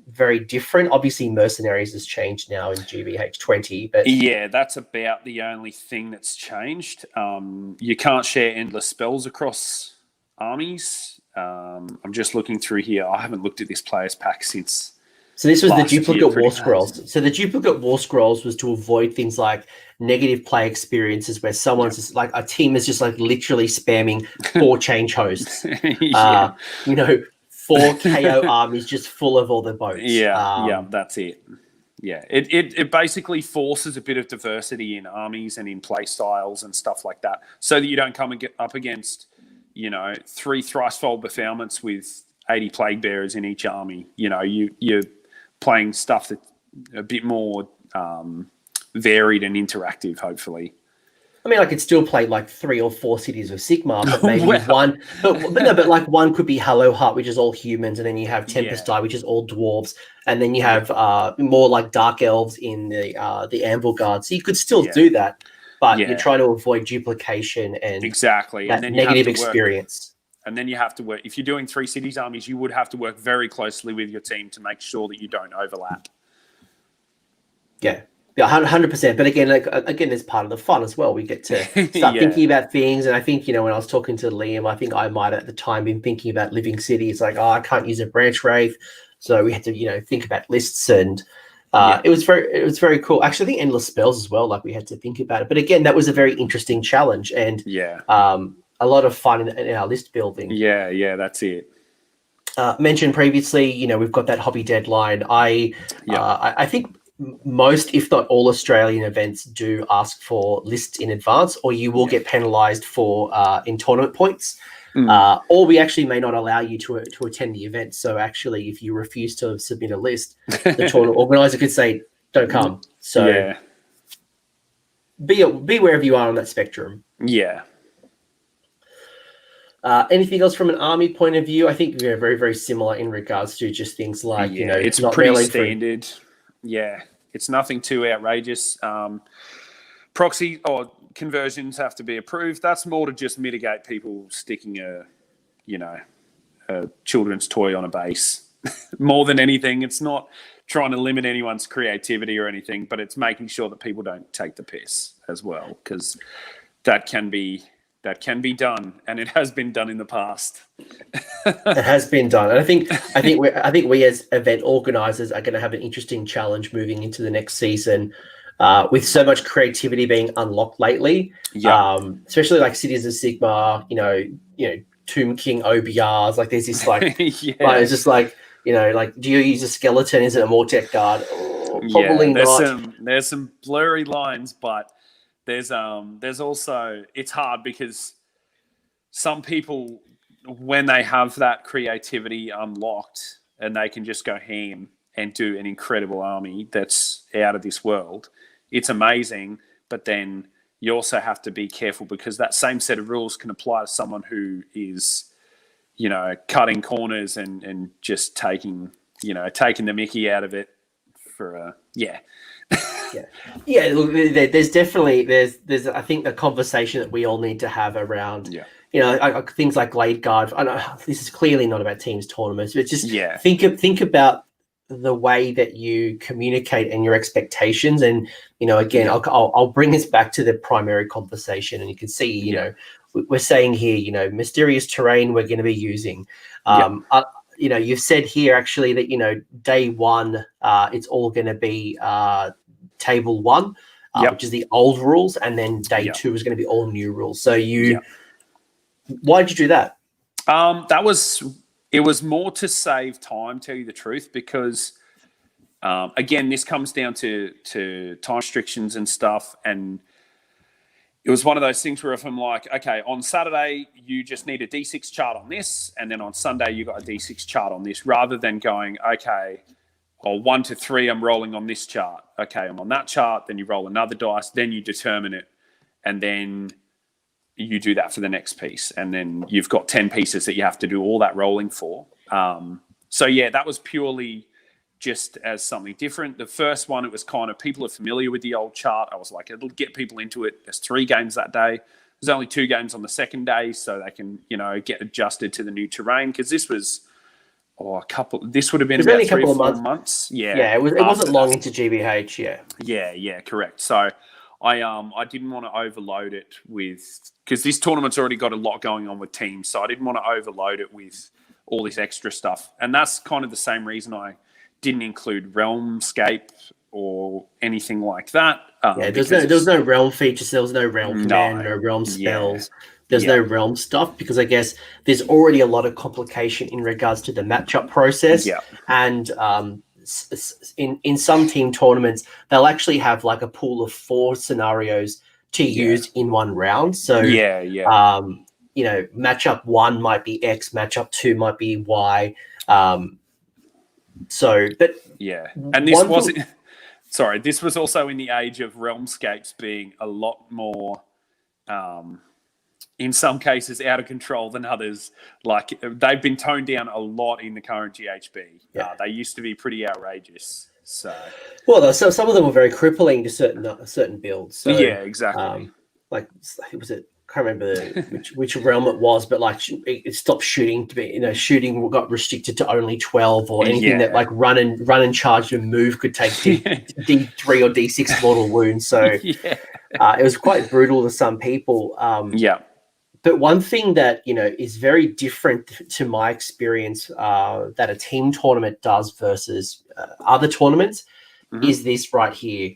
very different. Obviously, Mercenaries has changed now in GBH 20. But that's about the only thing that's changed. You can't share endless spells across armies. I'm just looking through here. I haven't looked at this players pack since. So this was the duplicate war scrolls. So the duplicate war scrolls was to avoid things like negative play experiences where someone's just like a team is just like literally spamming 4 change hosts. 4 KO armies just full of all the boats. That's it. It basically forces a bit of diversity in armies and in play styles and stuff like that, so that you don't come and get up against 3 thrice-fold befoulments with 80 plague bearers in each army. You're playing stuff that's a bit more varied and interactive, hopefully. I mean, I could still play like 3 or 4 cities of Sigmar, but maybe one. But like one could be Hello Heart, which is all humans, and then you have Tempest Die, which is all dwarves, and then you have more like Dark Elves in the Anvil Guard. So you could still do that, but you're trying to avoid duplication and that negative experience. And then you have to work. If you're doing 3 cities armies, you would have to work very closely with your team to make sure that you don't overlap. Yeah, 100%. But again, it's part of the fun as well. We get to start thinking about things. And I think, when I was talking to Liam, I think I might at the time been thinking about living cities. Like, I can't use a branch wraith, so we had to, think about lists, and it was very cool. Actually, I think endless spells as well. Like we had to think about it. But again, that was a very interesting challenge, and a lot of fun in our list building. Yeah, that's it. Mentioned previously, we've got that hobby deadline. I think most, if not all, Australian events do ask for lists in advance, or you will get penalised for in tournament points, or we actually may not allow you to attend the event. So actually, if you refuse to submit a list, the tournament organizer could say, "Don't come." So be wherever you are on that spectrum. Anything else from an army point of view? I think we're very, very similar in regards to just things like, it's not pretty really standard. It's nothing too outrageous. Proxy or conversions have to be approved. That's more to just mitigate people sticking a children's toy on a base. more than anything. It's not trying to limit anyone's creativity or anything, but it's making sure that people don't take the piss as well, because that can be done, and it has been done in the past. It has been done, and I think we as event organisers are going to have an interesting challenge moving into the next season, with so much creativity being unlocked lately. Yeah. Especially like Cities of Sigmar, Tomb King OBRs. Like there's this like, yeah. it's just like, like, do you use a skeleton? Is it a Mortec guard? Oh, probably not. There's some blurry lines, but there's also, it's hard because some people, when they have that creativity unlocked and they can just go ham and do an incredible army that's out of this world, it's amazing. But then you also have to be careful, because that same set of rules can apply to someone who is, cutting corners and just taking the mickey out of it for yeah. Look, there's definitely there's I think a conversation that we all need to have around things like Glade Guard. I know this is clearly not about teams tournaments, but just think about the way that you communicate and your expectations. And again, I'll bring us back to the primary conversation, and you can see we're saying here, mysterious terrain we're going to be using. You've said here actually that day one it's all going to be table one, which is the old rules, and then day two is going to be all new rules. So why did you do that? It was more to save time, tell you the truth, because again, this comes down to time restrictions and stuff, and it was one of those things where if I'm like, okay, on Saturday you just need a D6 chart on this, and then on Sunday you got a D6 chart on this, rather than going, okay, 1 to 3 I'm rolling on this chart. Okay, I'm on that chart, then you roll another dice, then you determine it, and then you do that for the next piece, and then you've got 10 pieces that you have to do all that rolling for. So that was purely just as something different. The first one, it was kind of, people are familiar with the old chart. I was like, it'll get people into it. There's 3 games that day. There's only 2 games on the second day, so they can, get adjusted to the new terrain. Because this was this would have been about 3 or 4 months. Yeah, it wasn't long into GBH. Yeah, correct. So I didn't want to overload it with, because this tournament's already got a lot going on with teams, so I didn't want to overload it with all this extra stuff. And that's kind of the same reason I didn't include Realmscape or anything like that. There was no realm features, there was no realm command, no realm spells. There's no realm stuff, because I guess there's already a lot of complication in regards to the matchup process. And in some team tournaments, they'll actually have like a pool of 4 scenarios to use in one round. So matchup 1 might be X, matchup 2 might be Y. And this wasn't. Sorry, this was also in the age of Realmscapes being a lot more, in some cases, out of control than others. Like, they've been toned down a lot in the current GHB. They used to be pretty outrageous. So, some of them were very crippling to certain builds. So, exactly. Was it? I can't remember which realm it was, but like it stopped shooting to be, shooting got restricted to only 12, or anything that like run and charge and move could take D3 or D6 mortal wounds. So it was quite brutal to some people. But one thing that is very different to my experience that a team tournament does versus other tournaments is this right here.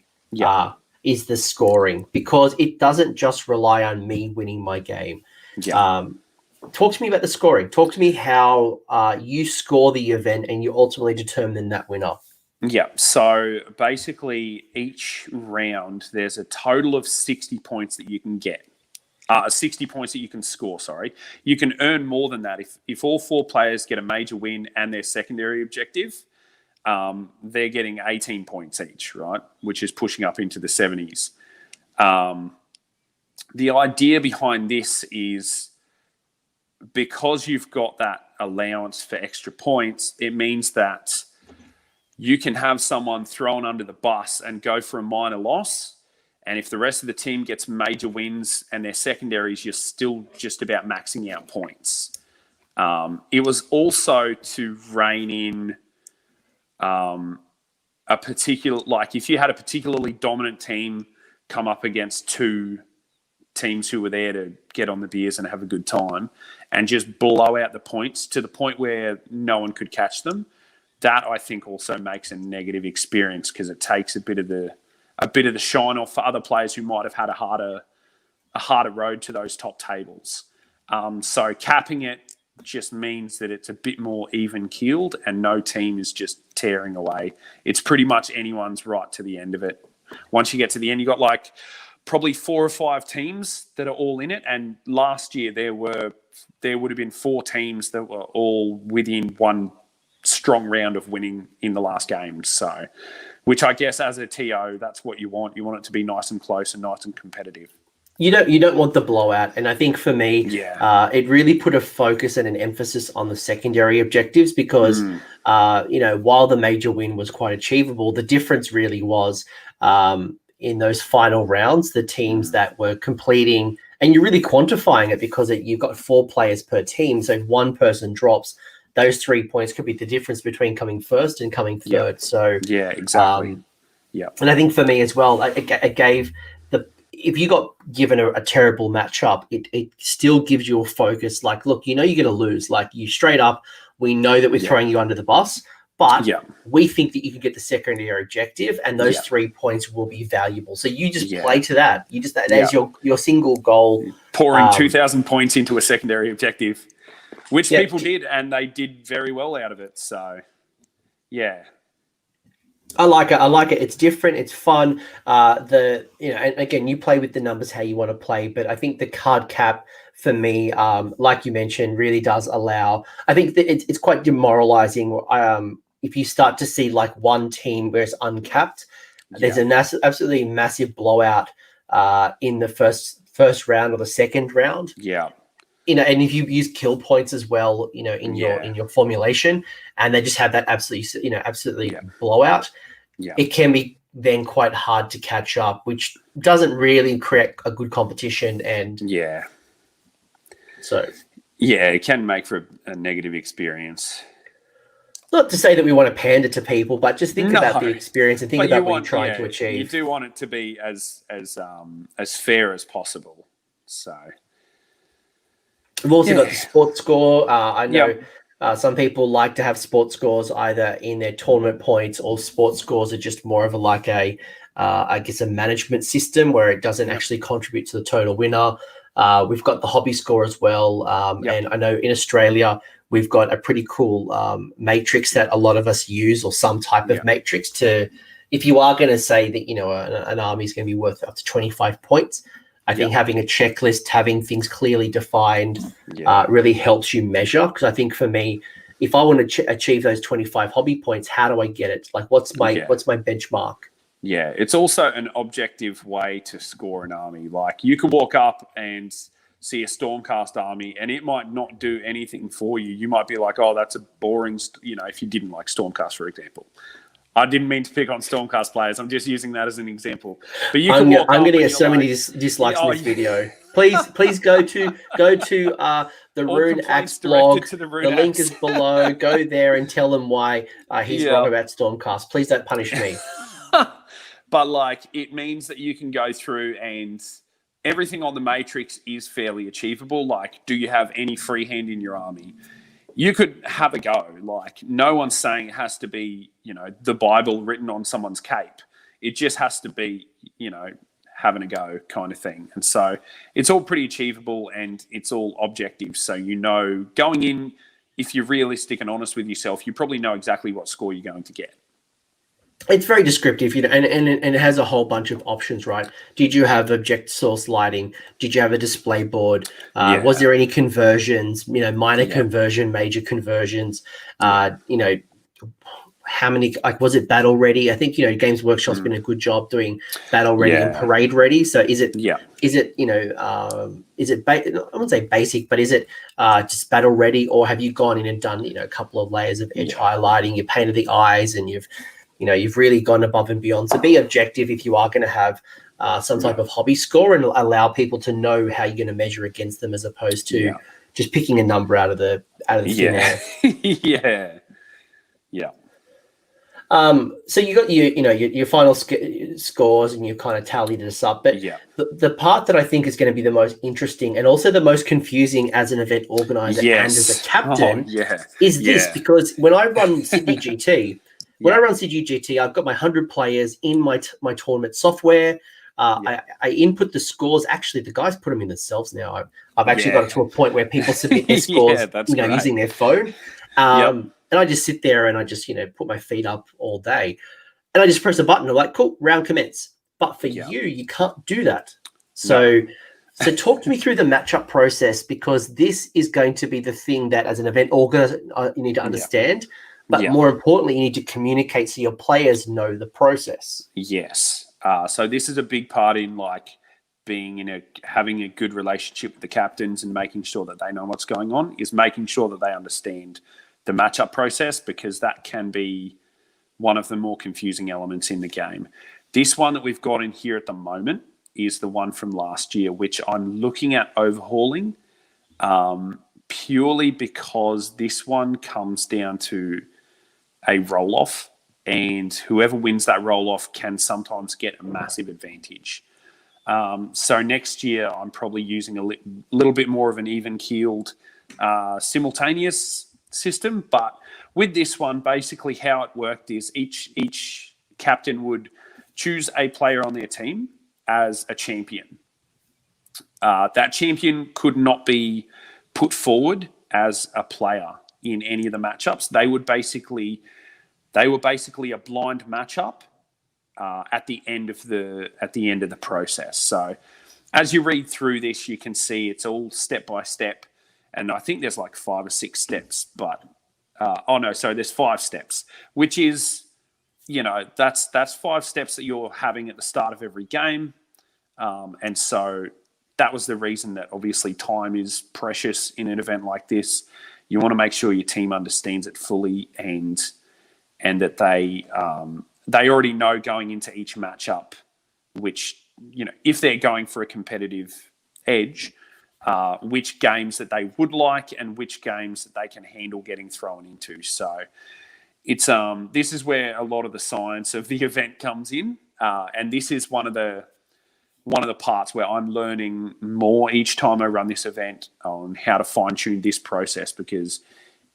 Is the scoring, because it doesn't just rely on me winning my game. Talk to me about the scoring. Talk to me how you score the event and you ultimately determine that winner. So basically each round there's a total of 60 points that you can get. 60 points that you can score, sorry. You can earn more than that. If all 4 players get a major win and their secondary objective, they're getting 18 points each, right? Which is pushing up into the 70s. The idea behind this is, because you've got that allowance for extra points, it means that you can have someone thrown under the bus and go for a minor loss. And if the rest of the team gets major wins and their secondaries, you're still just about maxing out points. It was also to rein in a particular, like if you had a particularly dominant team come up against two teams who were there to get on the beers and have a good time and just blow out the points to the point where no one could catch them. That I think also makes a negative experience because it takes a bit of the shine off for other players who might have had a harder road to those top tables. So capping it just means that it's a bit more even keeled and no team is just tearing away. It's pretty much anyone's right to the end of it. Once you get to the end, you got like probably 4 or 5 teams that are all in it. And last year there would have been 4 teams that were all within one strong round of winning in the last game. So, which I guess as a TO, that's what you want. You want it to be nice and close and nice and competitive. You don't want the blowout, and I think for me, it really put a focus and an emphasis on the secondary objectives because, while the major win was quite achievable, the difference really was in those final rounds, the teams that were completing, and you're really quantifying it because you've got 4 players per team, so if one person drops, those 3 points could be the difference between coming first and coming third. So yeah, exactly. And I think for me as well, it gave if you got given a terrible matchup, it still gives you a focus. Like, look, you're going to lose. Like, you straight up, we know that we're throwing you under the bus, but we think that you can get the secondary objective, and those 3 points will be valuable. So you just play to that. You just there's your single goal. Pouring 2,000 points into a secondary objective, which people did, and they did very well out of it. So, yeah. I like it. It's different. It's fun. And again, you play with the numbers how you want to play, but I think the card cap for me, like you mentioned, really does allow. I think that it's quite demoralizing. If you start to see like one team where it's uncapped, there's an absolutely massive blowout in the first round or the second round. Yeah. And if you use kill points as well, in your formulation, and they just have that absolutely blowout, it can be then quite hard to catch up, which doesn't really create a good competition. And so it can make for a negative experience. Not to say that we want to pander to people, but just think about the experience and think about what you're trying to achieve. You do want it to be as fair as possible. So. We've also got the sports score. I know some people like to have sports scores either in their tournament points, or sports scores are just more of a management system where it doesn't actually contribute to the total winner. We've got the hobby score as well. And I know in Australia, we've got a pretty cool matrix that a lot of us use, or some type of matrix to, if you are going to say that, an army is going to be worth up to 25 points, I think having a checklist, having things clearly defined really helps you measure. Because I think for me, if I want to achieve those 25 hobby points, how do I get it? Like, what's my benchmark? Yeah, it's also an objective way to score an army. Like, you could walk up and see a Stormcast army, and it might not do anything for you. You might be like, oh, that's a boring, if you didn't like Stormcast, for example. I didn't mean to pick on Stormcast players. I'm just using that as an example. But I'm going to get so many dislikes in this video. Please go to the Rune Axe blog. The link is below. Go there and tell them why he's wrong about Stormcast. Please don't punish me. But it means that you can go through and everything on the matrix is fairly achievable. Like, do you have any free hand in your army? You could have a go. Like, no one's saying it has to be, the Bible written on someone's cape. It just has to be, having a go kind of thing. And so it's all pretty achievable and it's all objective. So, going in, if you're realistic and honest with yourself, you probably know exactly what score you're going to get. It's very descriptive, and it has a whole bunch of options, right? Did you have object source lighting? Did you have a display board? Was there any conversions? Minor conversion, major conversions. How many? Was it battle ready? I think Games Workshop's been a good job doing battle ready and parade ready. So is it? Is it? Is it? I wouldn't say basic, but is it just battle ready, or have you gone in and done a couple of layers of edge highlighting? You painted the eyes, and you've really gone above and beyond. So be objective if you are going to have some type of hobby score, and allow people to know how you're going to measure against them, as opposed to just picking a number out of the thin air. Yeah. So you got your final scores, and you kind of tallied this up. But the part that I think is going to be the most interesting and also the most confusing as an event organizer and as a captain is this, because when I run Sydney GT, I've got my 100 players in my tournament software. I input the scores. Actually, the guys put them in themselves now. I've actually got it to a point where people submit their scores, using their phone. And I just sit there and I just, put my feet up all day, and I just press a button. I'm like, cool, round commence. But for you can't do that. So talk to me through the matchup process, because this is going to be the thing that as an event organizer, you need to understand. But more importantly, you need to communicate so your players know the process. Yes. So this is a big part in having a good relationship with the captains and making sure that they know what's going on, is making sure that they understand the matchup process, because that can be one of the more confusing elements in the game. This one that we've got in here at the moment is the one from last year, which I'm looking at overhauling, purely because this one comes down to a roll-off, and whoever wins that roll-off can sometimes get a massive advantage. So next year, I'm probably using a little bit more of an even-keeled simultaneous system. But with this one, basically how it worked is each captain would choose a player on their team as a champion. That champion could not be put forward as a player in any of the matchups. They were basically a blind matchup at the end of the process. So as you read through this, you can see it's all step by step. And I think there's like 5 or 6 steps, but there's 5 steps, which is, that's 5 steps that you're having at the start of every game. And so that was the reason that obviously time is precious in an event like this. You want to make sure your team understands it fully, and that they already know going into each matchup, which, if they're going for a competitive edge, which games that they would like and which games that they can handle getting thrown into. So it's this is where a lot of the science of the event comes in, and this is one of the parts where I'm learning more each time I run this event on how to fine tune this process, because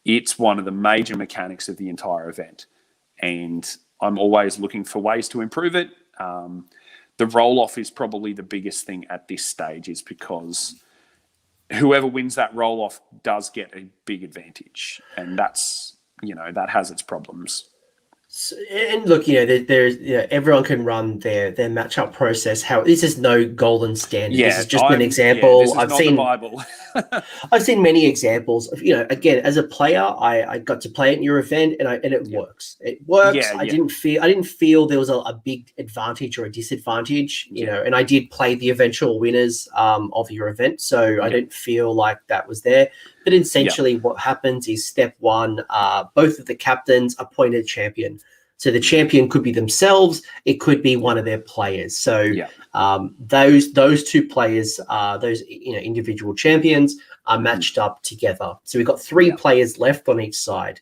it's one of the major mechanics of the entire event, and I'm always looking for ways to improve it. The roll off is probably the biggest thing at this stage, is because whoever wins that roll-off does get a big advantage, and that's, that has its problems. So, and look, there's everyone can run their matchup process. This is no golden standard. This is just an example. This is not the Bible. I've seen many examples of, again, as a player, I got to play at your event, and it works. It works. I didn't feel there was a big advantage or a disadvantage, and I did play the eventual winners of your event, so I didn't feel like that was there. But essentially what happens is step 1, both of the captains appoint a champion. So the champion could be themselves, it could be one of their players. So those 2 players, those individual champions, are matched up together. So we've got 3 players left on each side.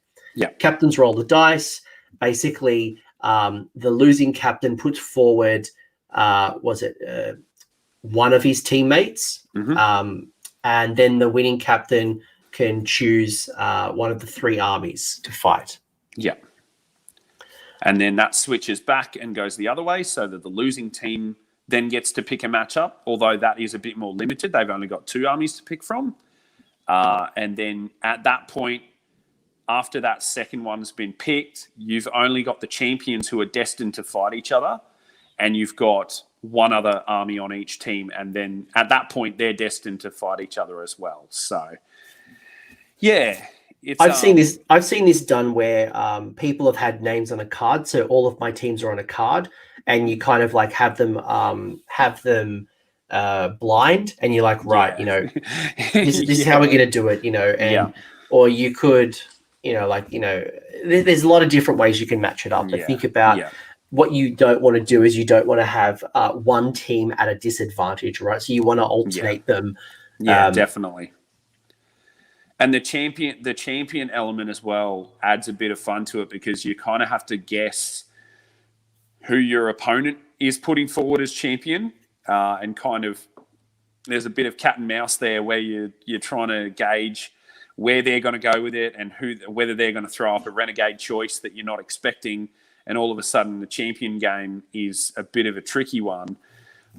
Captains roll the dice. Basically, the losing captain puts forward one of his teammates, and then the winning captain can choose one of the 3 armies to fight. And then that switches back and goes the other way, so that the losing team then gets to pick a matchup, although that is a bit more limited. They've only got 2 armies to pick from. And then at that point, after that second one's been picked, you've only got the champions who are destined to fight each other, and you've got one other army on each team. And then at that point, they're destined to fight each other as well. So, I've seen this done where people have had names on a card, so all of my teams are on a card, and you kind of like have them blind, and you're like, right, this is how we're going to do it, and or you could, there's a lot of different ways you can match it up. But think about what you don't want to do is you don't want to have one team at a disadvantage, right? So you want to alternate them. Definitely. And the champion element as well adds a bit of fun to it, because you kind of have to guess who your opponent is putting forward as champion, and kind of there's a bit of cat and mouse there where you're trying to gauge where they're going to go with it, and whether they're going to throw up a renegade choice that you're not expecting, and all of a sudden the champion game is a bit of a tricky one.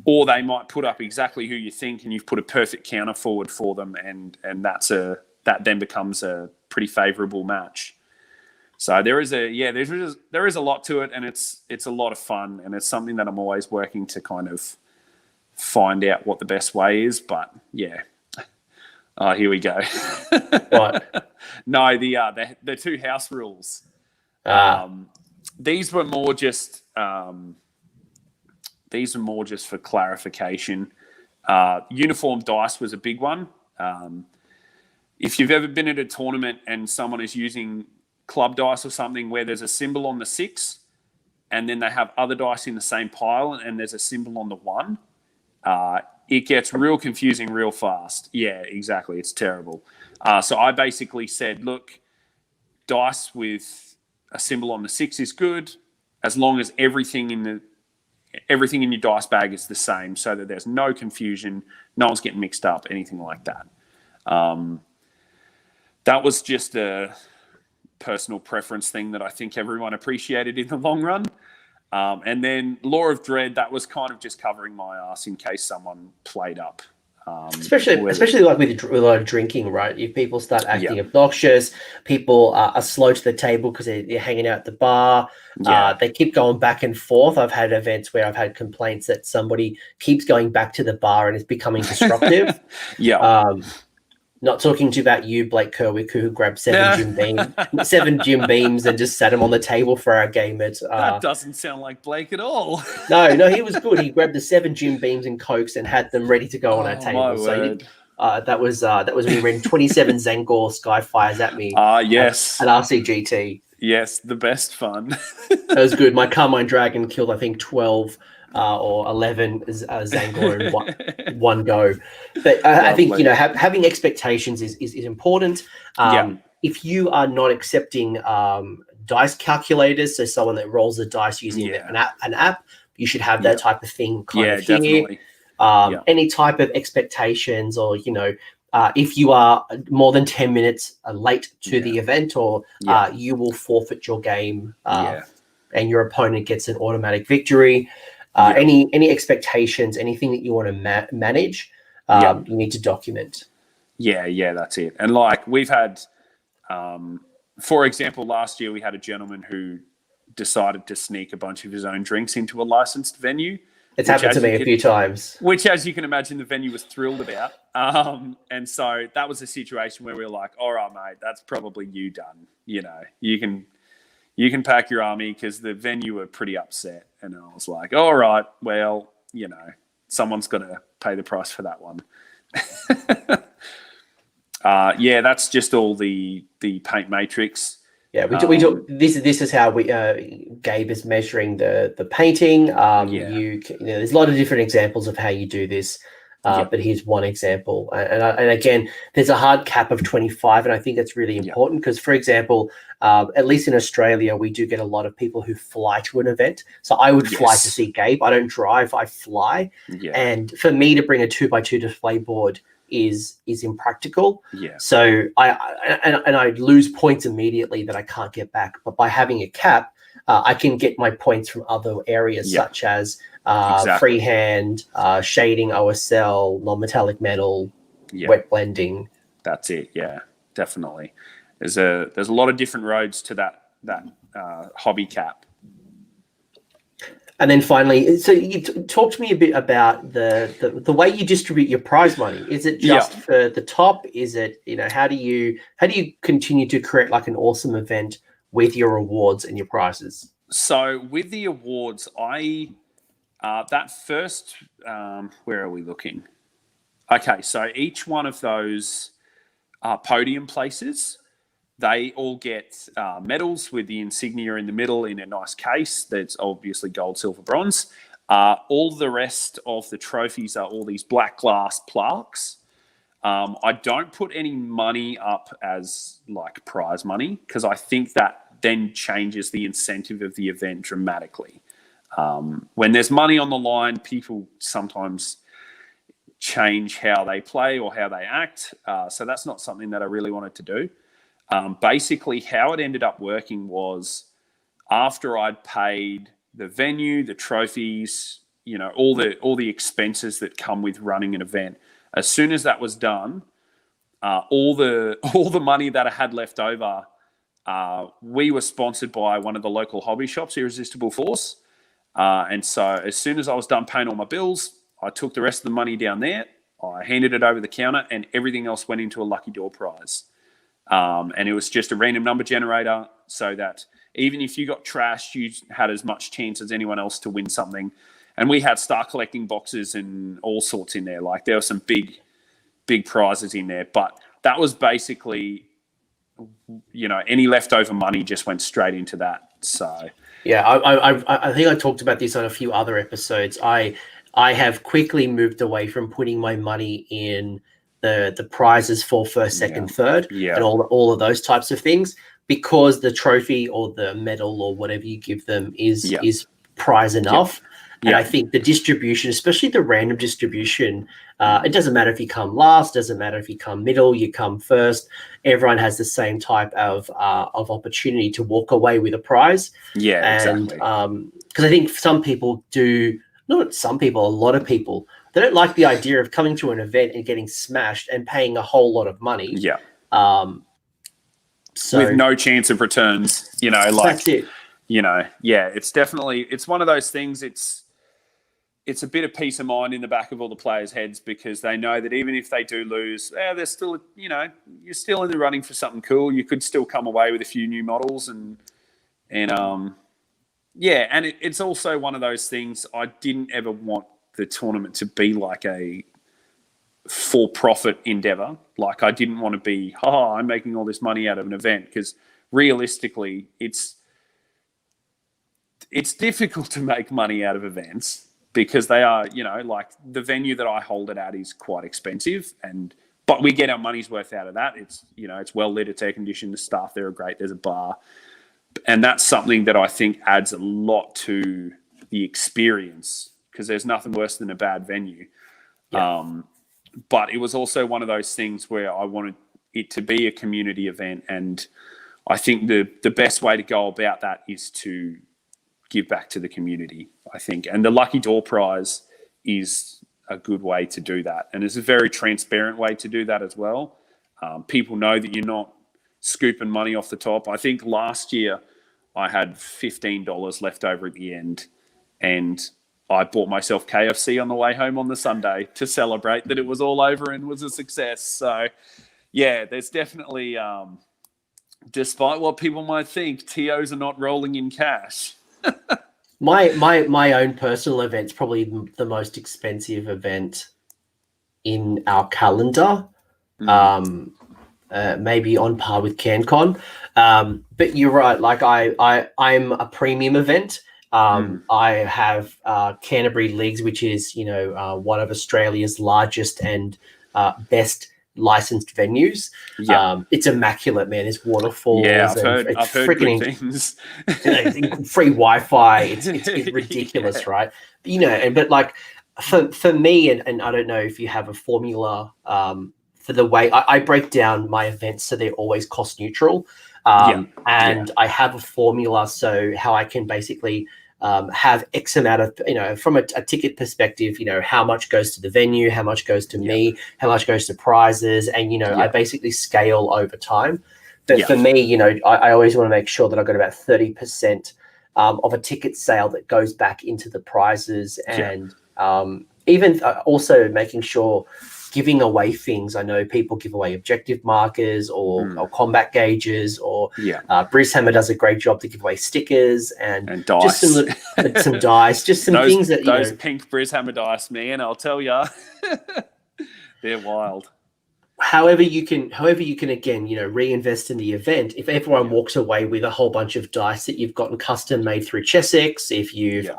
Or they might put up exactly who you think, and you've put a perfect counter forward for them, and that then becomes a pretty favourable match. So there is a lot to it, and it's a lot of fun, and it's something that I'm always working to kind of find out what the best way is. But yeah, here we go. What? No, the two house rules. These were more just for clarification. Uniform dice was a big one. If you've ever been at a tournament and someone is using club dice or something where there's a symbol on the 6, and then they have other dice in the same pile and there's a symbol on the 1, it gets real confusing real fast. Yeah, exactly. It's terrible. So I basically said, look, dice with a symbol on the 6 is good, as long as everything in your dice bag is the same, so that there's no confusion, no one's getting mixed up, anything like that. That was just a personal preference thing that I think everyone appreciated in the long run. And then Law of Dread, that was kind of just covering my ass in case someone played up. Especially like with a lot of drinking, right? If people start acting obnoxious, people are slow to the table because they're hanging out at the bar. They keep going back and forth. I've had events where I've had complaints that somebody keeps going back to the bar and is becoming disruptive. Not talking to you about you, Blake Kerwick, who grabbed 7 gym beams and just sat them on the table for our game at. That doesn't sound like Blake at all. No, he was good. He grabbed the 7 gym beams and cokes and had them ready to go on our table. So that was when he ran 27 Zangor Skyfires at me. Yes, at RCGT. Yes, the best fun. That was good. My Carmine Dragon killed, I think, 12 or 11 Zangor in one go. But I think, having expectations is important. If you are not accepting dice calculators, so someone that rolls the dice using an app, you should have that type of thing kind of here. Definitely. Any type of expectations, or, if you are more than 10 minutes late to the event, or you will forfeit your game and your opponent gets an automatic victory. Any expectations, anything that you want to manage, you need to document. Yeah, that's it. And like we've had, for example, last year we had a gentleman who decided to sneak a bunch of his own drinks into a licensed venue. It's happened to me a few times. Which, as you can imagine, the venue was thrilled about. And so that was a situation where we were like, all right, mate, that's probably you done. You can pack your army, because the venue were pretty upset. And I was like, all right, well, someone's got to pay the price for that one. That's just all the paint matrix. Yeah, we do. This is how we Gabe is measuring the painting. There's a lot of different examples of how you do this. But here's one example. And again, there's a hard cap of 25, and I think that's really important because, for example, at least in Australia, we do get a lot of people who fly to an event. So I would fly to see Gabe. I don't drive, I fly. Yeah. And for me to bring a 2x2 display board is impractical. Yeah. So I lose points immediately that I can't get back. But by having a cap, I can get my points from other areas such as freehand, shading, OSL, non-metallic metal, wet blending. That's it. Yeah, definitely. There's a lot of different roads to that hobby cap. And then finally, so you talk to me a bit about the way you distribute your prize money. Is it just for the top? Is it, how do you continue to create like an awesome event with your awards and your prizes? So with the awards, that first, where are we looking? Okay, so each one of those podium places, they all get medals with the insignia in the middle in a nice case. That's obviously gold, silver, bronze. All the rest of the trophies are all these black glass plaques. I don't put any money up as like prize money because I think that then changes the incentive of the event dramatically. When there's money on the line, people sometimes change how they play or how they act. So that's not something that I really wanted to do. Basically, how it ended up working was after I'd paid the venue, the trophies, all the expenses that come with running an event. As soon as that was done, all the money that I had left over, we were sponsored by one of the local hobby shops, Irresistible Force. And so as soon as I was done paying all my bills, I took the rest of the money down there, I handed it over the counter, and everything else went into a lucky door prize. And it was just a random number generator so that even if you got trashed, you had as much chance as anyone else to win something. And we had star collecting boxes and all sorts in there. Like there were some big prizes in there. But that was basically, any leftover money just went straight into that. So yeah, I think I talked about this on a few other episodes. I have quickly moved away from putting my money in the prizes for first, second, third, and all of those types of things, because the trophy or the medal or whatever you give them is prize enough. And I think the distribution, especially the random distribution, it doesn't matter if you come last, doesn't matter if you come middle, you come first. Everyone has the same type of opportunity to walk away with a prize. Yeah, and, exactly. Because I think some people do, not some people, a lot of people, they don't like the idea of coming to an event and getting smashed and paying a whole lot of money. Yeah. So with no chance of returns, that's it. It's one of those things. It's a bit of peace of mind in the back of all the players' heads because they know that even if they do lose, they're still, you're still in the running for something cool. You could still come away with a few new models and it's also one of those things. I didn't ever want the tournament to be like a for-profit endeavor. Like I didn't want to be, I'm making all this money out of an event, because realistically, it's difficult to make money out of events because they are, like the venue that I hold it at is quite expensive, but we get our money's worth out of that. It's, it's well lit, it's air conditioned, the staff there are great, there's a bar. And that's something that I think adds a lot to the experience, because there's nothing worse than a bad venue. Yeah. But it was also one of those things where I wanted it to be a community event. And I think the best way to go about that is to give back to the community, I think. And the Lucky Door Prize is a good way to do that. And it's a very transparent way to do that as well. People know that you're not scooping money off the top. I think last year I had $15 left over at the end, and I bought myself KFC on the way home on the Sunday to celebrate that it was all over and was a success. So, yeah, there's definitely, despite what people might think, TOs are not rolling in cash. My own personal event's probably the most expensive event in our calendar. Maybe on par with CanCon. But you're right. Like I'm a premium event. I have Canterbury Leagues, which is, one of Australia's largest and best licensed venues. Yeah. It's immaculate, man. It's waterfalls. Yeah, I've heard good things. Free Wi-Fi. It's ridiculous, right? But like for me, and I don't know if you have a formula for the way I break down my events so they're always cost neutral. I have a formula so how I can basically have X amount of, from a ticket perspective, how much goes to the venue, how much goes to me, how much goes to prizes. And, I basically scale over time. But for me, I always want to make sure that I've got about 30% of a ticket sale that goes back into the prizes. And even also making sure giving away things. I know people give away objective markers or combat gauges, or Brizhammer does a great job to give away stickers and dice. Just some dice, just some things that those pink Brizhammer dice, man. I'll tell you, they're wild. However you can again, reinvest in the event. If everyone walks away with a whole bunch of dice that you've gotten custom made through Chessex, if you've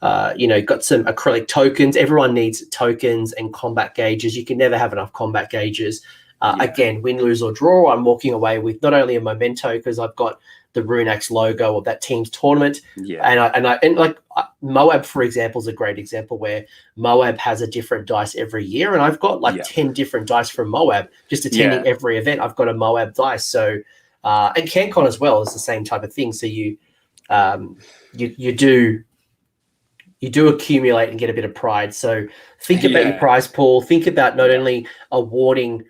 got some acrylic tokens. Everyone needs tokens and combat gauges. You can never have enough combat gauges. Again, win, lose, or draw, I'm walking away with not only a memento because I've got the Rune Axe logo of that team's tournament, and Moab, for example, is a great example where Moab has a different dice every year, and I've got 10 different dice from Moab just attending every event. I've got a Moab dice, so and CanCon as well is the same type of thing. So you do accumulate and get a bit of pride. So think about your prize pool. Think about not only awarding,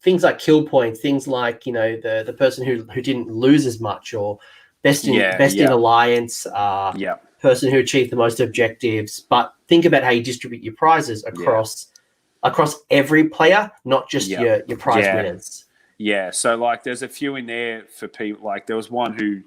things like kill points, things like, the person who didn't lose as much, or best in alliance, person who achieved the most objectives. But think about how you distribute your prizes across every player, not just your prize winners. Yeah. So there's a few in there for people. There was one who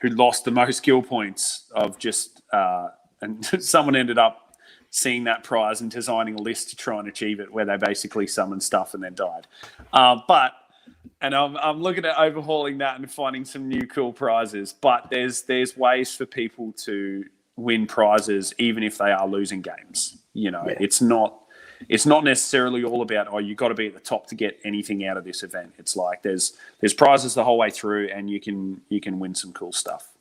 lost the most skill points of just and someone ended up seeing that prize and designing a list to try and achieve it, where they basically summoned stuff and then died. And I'm looking at overhauling that and finding some new cool prizes. But there's ways for people to win prizes even if they are losing games. It's not necessarily all about, you got to be at the top to get anything out of this event. It's there's prizes the whole way through, and you can win some cool stuff.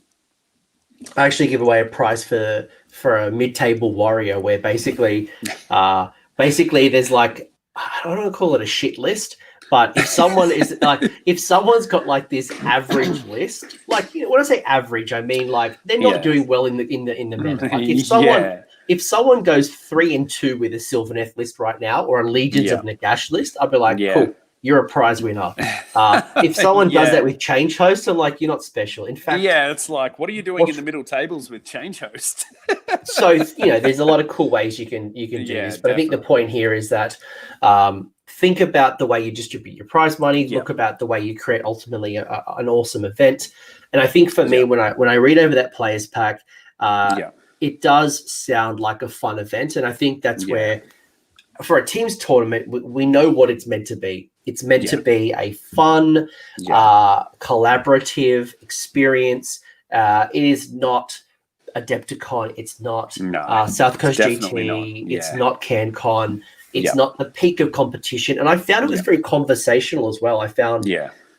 I actually give away a prize for a mid-table warrior, where basically there's I don't want to call it a shit list, but if someone is if someone's got this average list, when I say average, I mean they're not doing well in the meta. If someone goes 3-2 with a Sylvaneth list right now, or a Legions of Nagash list, I'd be like, cool, you're a prize winner. If someone does that with Change Host, I'm like, you're not special. In fact, it's what are you doing in the middle tables with Change Host? So there's a lot of cool ways you can do this, but definitely. I think the point here is that think about the way you distribute your prize money. Look about the way you create ultimately an awesome event. And I think for me, when I read over that players pack, it does sound like a fun event, and I think that's where, for a team's tournament, we know what it's meant to be. It's meant to be a fun, collaborative experience. It is not Adepticon. It's not South Coast GT. It's not CanCon. It's not the peak of competition. And I found it was very conversational as well. I found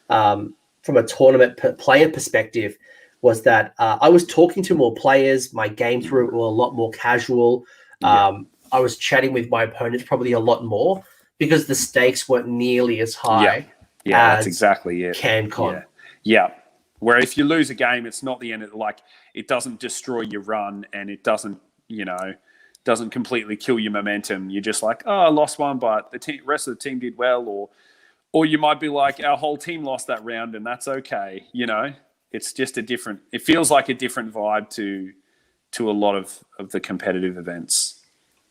from a tournament player perspective was that I was talking to more players. My games were a lot more casual. I was chatting with my opponents probably a lot more because the stakes weren't nearly as high. As that's exactly it. CanCon. Where if you lose a game, it's not the end of it doesn't destroy your run, and it doesn't completely kill your momentum. You're just I lost one, but the rest of the team did well, or you might be our whole team lost that round, and that's okay. It's just it feels like a different vibe to a lot of the competitive events.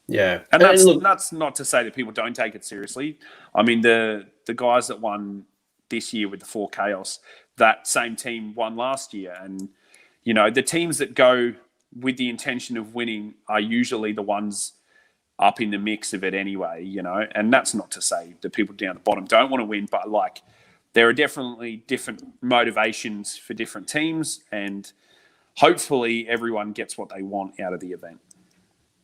Yeah, and that's not to say that people don't take it seriously. I mean, the guys that won this year with the 4 Chaos, that same team won last year, and the teams that go with the intention of winning are usually the ones up in the mix of it anyway. And that's not to say that people down the bottom don't want to win, but there are definitely different motivations for different teams, and hopefully everyone gets what they want out of the event.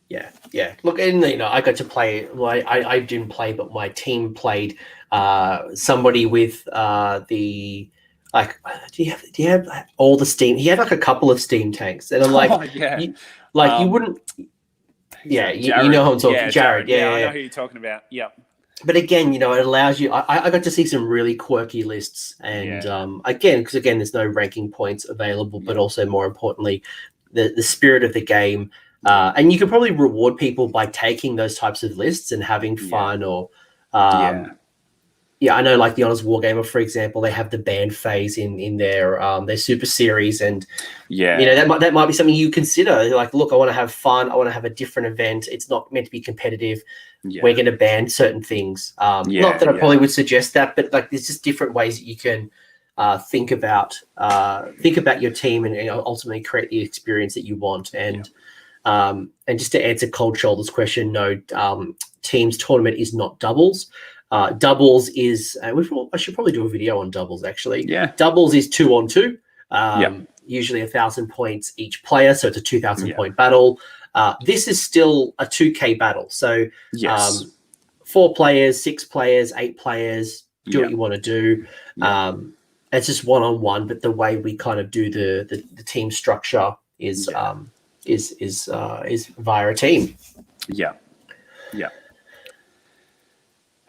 Yeah. Look, and I got to play. Well, I didn't play, but my team played. Somebody with the do you have all the steam? He had a couple of steam tanks, and I'm like, you wouldn't. Yeah, you know who I'm talking. Jared. Yeah, I know who you're talking about. Yep. But again, it allows you. I got to see some really quirky lists, and because there's no ranking points available, but also more importantly, the spirit of the game. And you can probably reward people by taking those types of lists and having fun, or I know the Honors Wargamer, for example, they have the band phase in their super series, and that might be something you consider. Look, I want to have fun. I want to have a different event. It's not meant to be competitive. We're going to ban certain things. Not that I probably would suggest that, but there's just different ways that you can think about your team and ultimately create the experience that you want. And just to answer Cold Shoulder's question, no, teams tournament is not doubles. Doubles is, I should probably do a video on doubles actually. Doubles is 2-on-2. Usually 1,000 points each player, so it's a 2,000 point battle. This is still a 2K battle. So Yes. 4 players, 6 players, 8 players, do what you want to do. Yeah. It's just one-on-one, but the way we kind of do the team structure is via a team. Yeah. Yeah.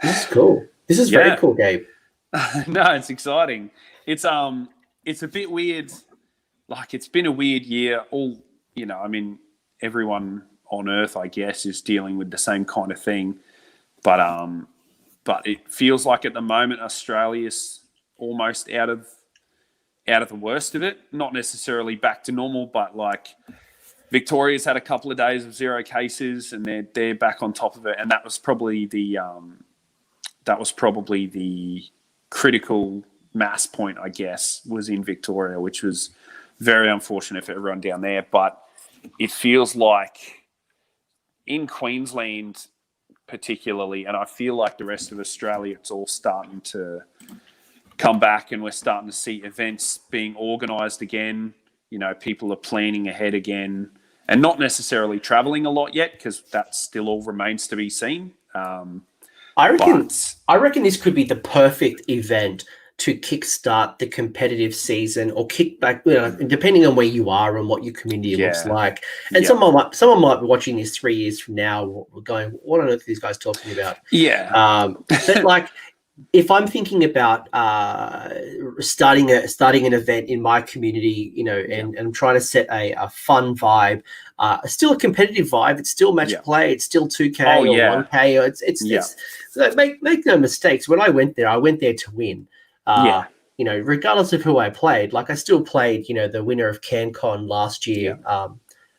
This is cool. This is very cool, Gabe. No, it's exciting. It's a bit weird. Like, it's been a weird year. I mean, everyone on Earth, I guess, is dealing with the same kind of thing. But it feels like at the moment Australia's almost out of the worst of it. Not necessarily back to normal, but like Victoria's had a couple of days of 0 cases, and they're back on top of it. And that was probably the critical mass point, I guess, was in Victoria, which was very unfortunate for everyone down there. But it feels like in Queensland particularly, and I feel like the rest of Australia, it's all starting to come back, and we're starting to see events being organised again. People are planning ahead again, and not necessarily travelling a lot yet, because that still all remains to be seen. I reckon this could be the perfect event to kickstart the competitive season, or kick back, depending on where you are and what your community looks like. And someone might be watching this 3 years from now, going, "What on earth are these guys talking about?" Yeah. But like, if I'm thinking about starting an event in my community, and I'm trying to set a fun vibe, still a competitive vibe. It's still match play. It's still 2K or 1K. It's so make no mistakes. When I went there to win. Regardless of who I played, like I still played, the winner of CanCon last year.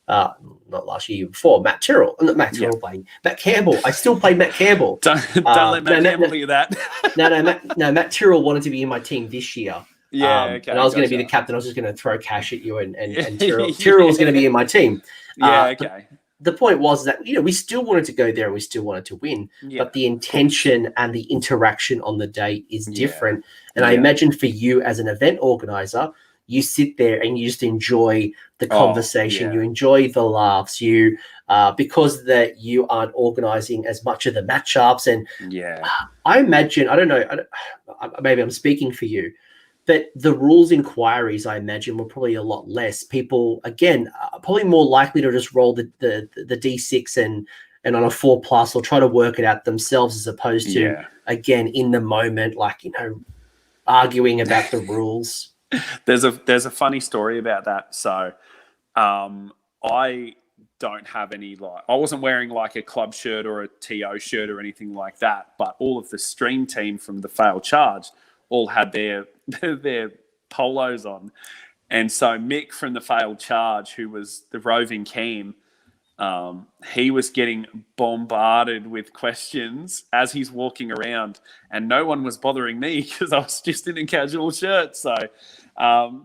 Not last year, before, Matt Tyrrell. Not Matt Tyrrell playing. Matt Campbell. I still played Matt Campbell. Don't let Matt Campbell hear that. Matt Tyrrell wanted to be in my team this year. Okay. And I was going to be the captain. I was just going to throw cash at you, and Tyrrell was going to be in my team. Okay. The point was that, we still wanted to go there and we still wanted to win, but the intention and the interaction on the day is different. And I imagine for you as an event organizer, you sit there and you just enjoy the conversation. You enjoy the laughs. Because that you aren't organizing as much of the matchups. And I imagine, I don't know, maybe I'm speaking for you, but the rules inquiries, I imagine, were probably a lot less. People, again, are probably more likely to just roll the D6 and on a 4+, or try to work it out themselves, as opposed to, again, in the moment, like, arguing about the rules. There's a funny story about that. So I don't have any, I wasn't wearing like a club shirt or a TO shirt or anything like that, but all of the stream team from the Failed Charge all had their polos on. And so Mick from the Failed Charge, who was the roving cam, he was getting bombarded with questions as he's walking around, and no one was bothering me because I was just in a casual shirt. So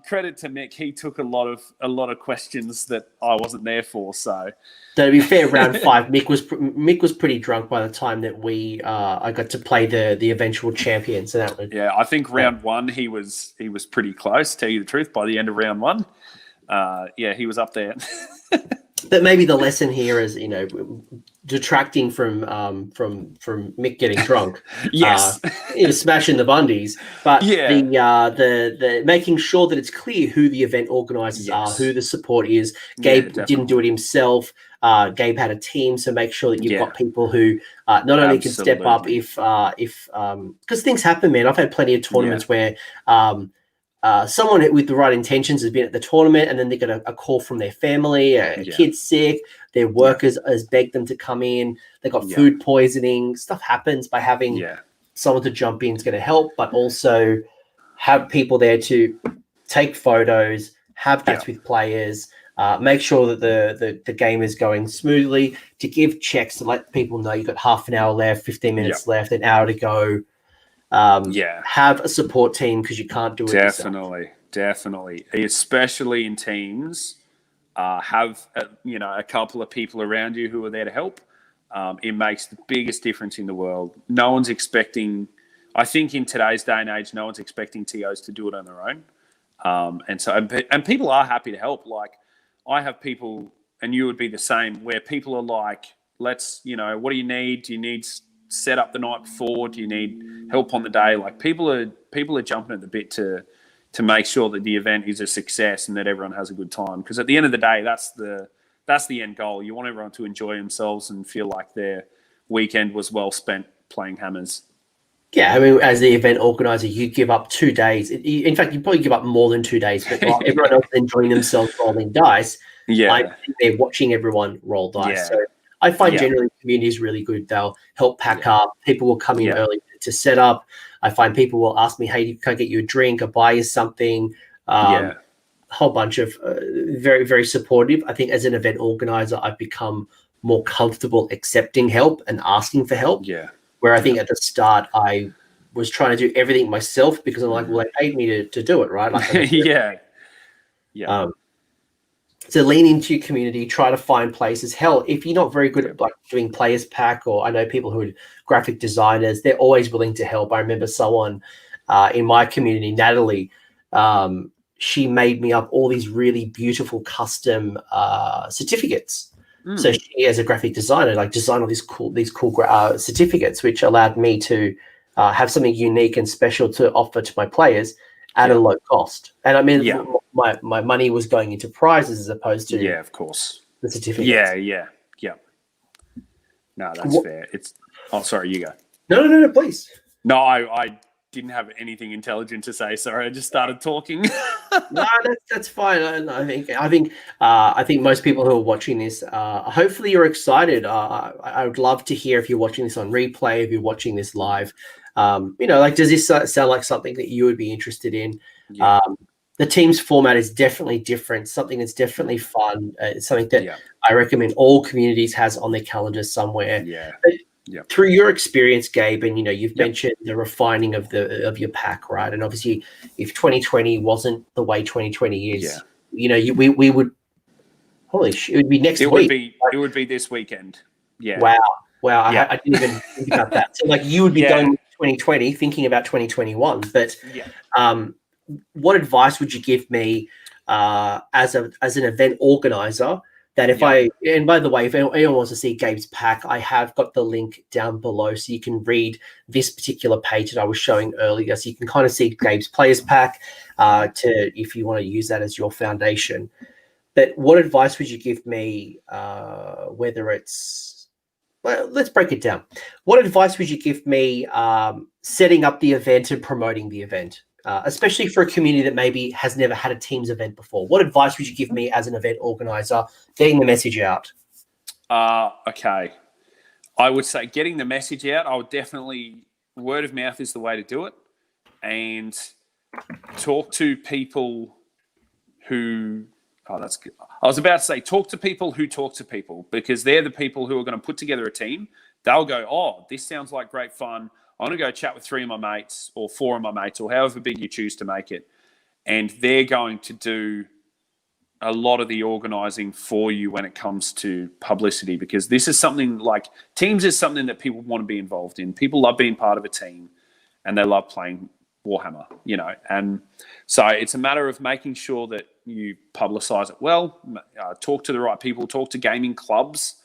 credit to Mick, he took a lot of questions that I wasn't there for. So to be fair, round 5, Mick was pretty drunk by the time that I got to play the eventual champion. So that was, I think round 1 he was pretty close. Tell you the truth, by the end of round 1, he was up there. But maybe the lesson here is, detracting from Mick getting drunk. Yes. Smashing the bundies. But the making sure that it's clear who the event organisers are, who the support is. Gabe didn't do it himself. Gabe had a team, so make sure that you've got people who not only can step up if because things happen, man. I've had plenty of tournaments where someone with the right intentions has been at the tournament, and then they get a call from their family, a kid's sick, their workers has begged them to come in, they got food poisoning. Stuff happens. By having someone to jump in is going to help, but also have people there to take photos, have chats with players, make sure that the game is going smoothly, to give checks to let people know you've got half an hour left, 15 minutes left, an hour to go. Have a support team, because you can't do it yourself. Definitely, especially in teams. Have a couple of people around you who are there to help. It makes the biggest difference in the world. No one's expecting, I think in today's day and age, no one's expecting TOs to do it on their own. And people are happy to help. Like, I have people and you would be the same, where people are like, let's, what do you need? Do you need set up the night before? Do you need help on the day? Like people are jumping at the bit to make sure that the event is a success and that everyone has a good time. Because at the end of the day, that's the end goal. You want everyone to enjoy themselves and feel like their weekend was well spent playing hammers. Yeah, I mean, as the event organizer, you give up 2 days. In fact, you probably give up more than 2 days, but while everyone else is enjoying themselves rolling dice, I'm there watching everyone roll dice. Yeah. So I find generally the community is really good. They'll help pack up. People will come in early to set up. I find people will ask me, hey, can I get you a drink or buy you something? A whole bunch of very, very supportive. I think as an event organizer, I've become more comfortable accepting help and asking for help. Yeah. Where I think at the start I was trying to do everything myself because I'm like, well, they paid me to do it, right? Like, so lean into your community, try to find places. Hell, if you're not very good at like doing players pack, or I know people who are graphic designers, they're always willing to help. I remember someone in my community, Natalie, she made me up all these really beautiful custom certificates. So she, as a graphic designer, like designed all these cool certificates, which allowed me to have something unique and special to offer to my players at a low cost. And I mean, my money was going into prizes as opposed to of course, the certificates. Yeah. No, that's fair. Sorry, you go. No, please. No, I didn't have anything intelligent to say. Sorry, I just started talking. No, that's fine. I think most people who are watching this, hopefully you're excited. I would love to hear if you're watching this on replay, if you're watching this live. Like, does this sound like something that you would be interested in? Yeah. The team's format is definitely different. Something that's definitely fun. It's something that I recommend all communities has on their calendars somewhere. Yeah. Through your experience, Gabe, and you've mentioned the refining of your pack, right? And obviously, if 2020 wasn't the way 2020 is, we would holy shit, it would be next week. It would be this weekend. Yeah. Wow. I didn't even think about that. So like you would be going with 2020, thinking about 2021. But what advice would you give me as an event organizer? That and by the way, if anyone wants to see Gabe's pack, I have got the link down below so you can read this particular page that I was showing earlier. So you can kind of see Gabe's players pack if you want to use that as your foundation. But what advice would you give me, whether it's, well, let's break it down. What advice would you give me setting up the event and promoting the event? Especially for a community that maybe has never had a teams event before. What advice would you give me as an event organizer, getting the message out? Okay. I would say getting the message out, I would definitely, word of mouth is the way to do it. And talk to people who, that's good. I was about to say, talk to people who talk to people, because they're the people who are going to put together a team. They'll go, this sounds like great fun. I'm going to go chat with 3 of my mates or 4 of my mates or however big you choose to make it. And they're going to do a lot of the organising for you when it comes to publicity, because this is something like teams is something that people want to be involved in. People love being part of a team and they love playing Warhammer, And so it's a matter of making sure that you publicise it well, talk to the right people, talk to gaming clubs.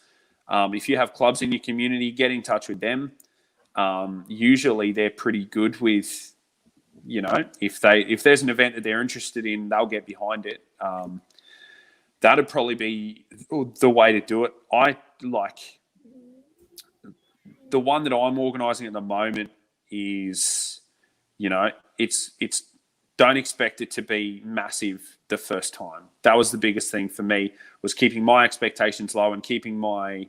If you have clubs in your community, get in touch with them. Usually they're pretty good with, if there's an event that they're interested in, they'll get behind it. That'd probably be the way to do it. I like the one that I'm organising at the moment is, it's don't expect it to be massive the first time. That was the biggest thing for me, was keeping my expectations low and keeping my,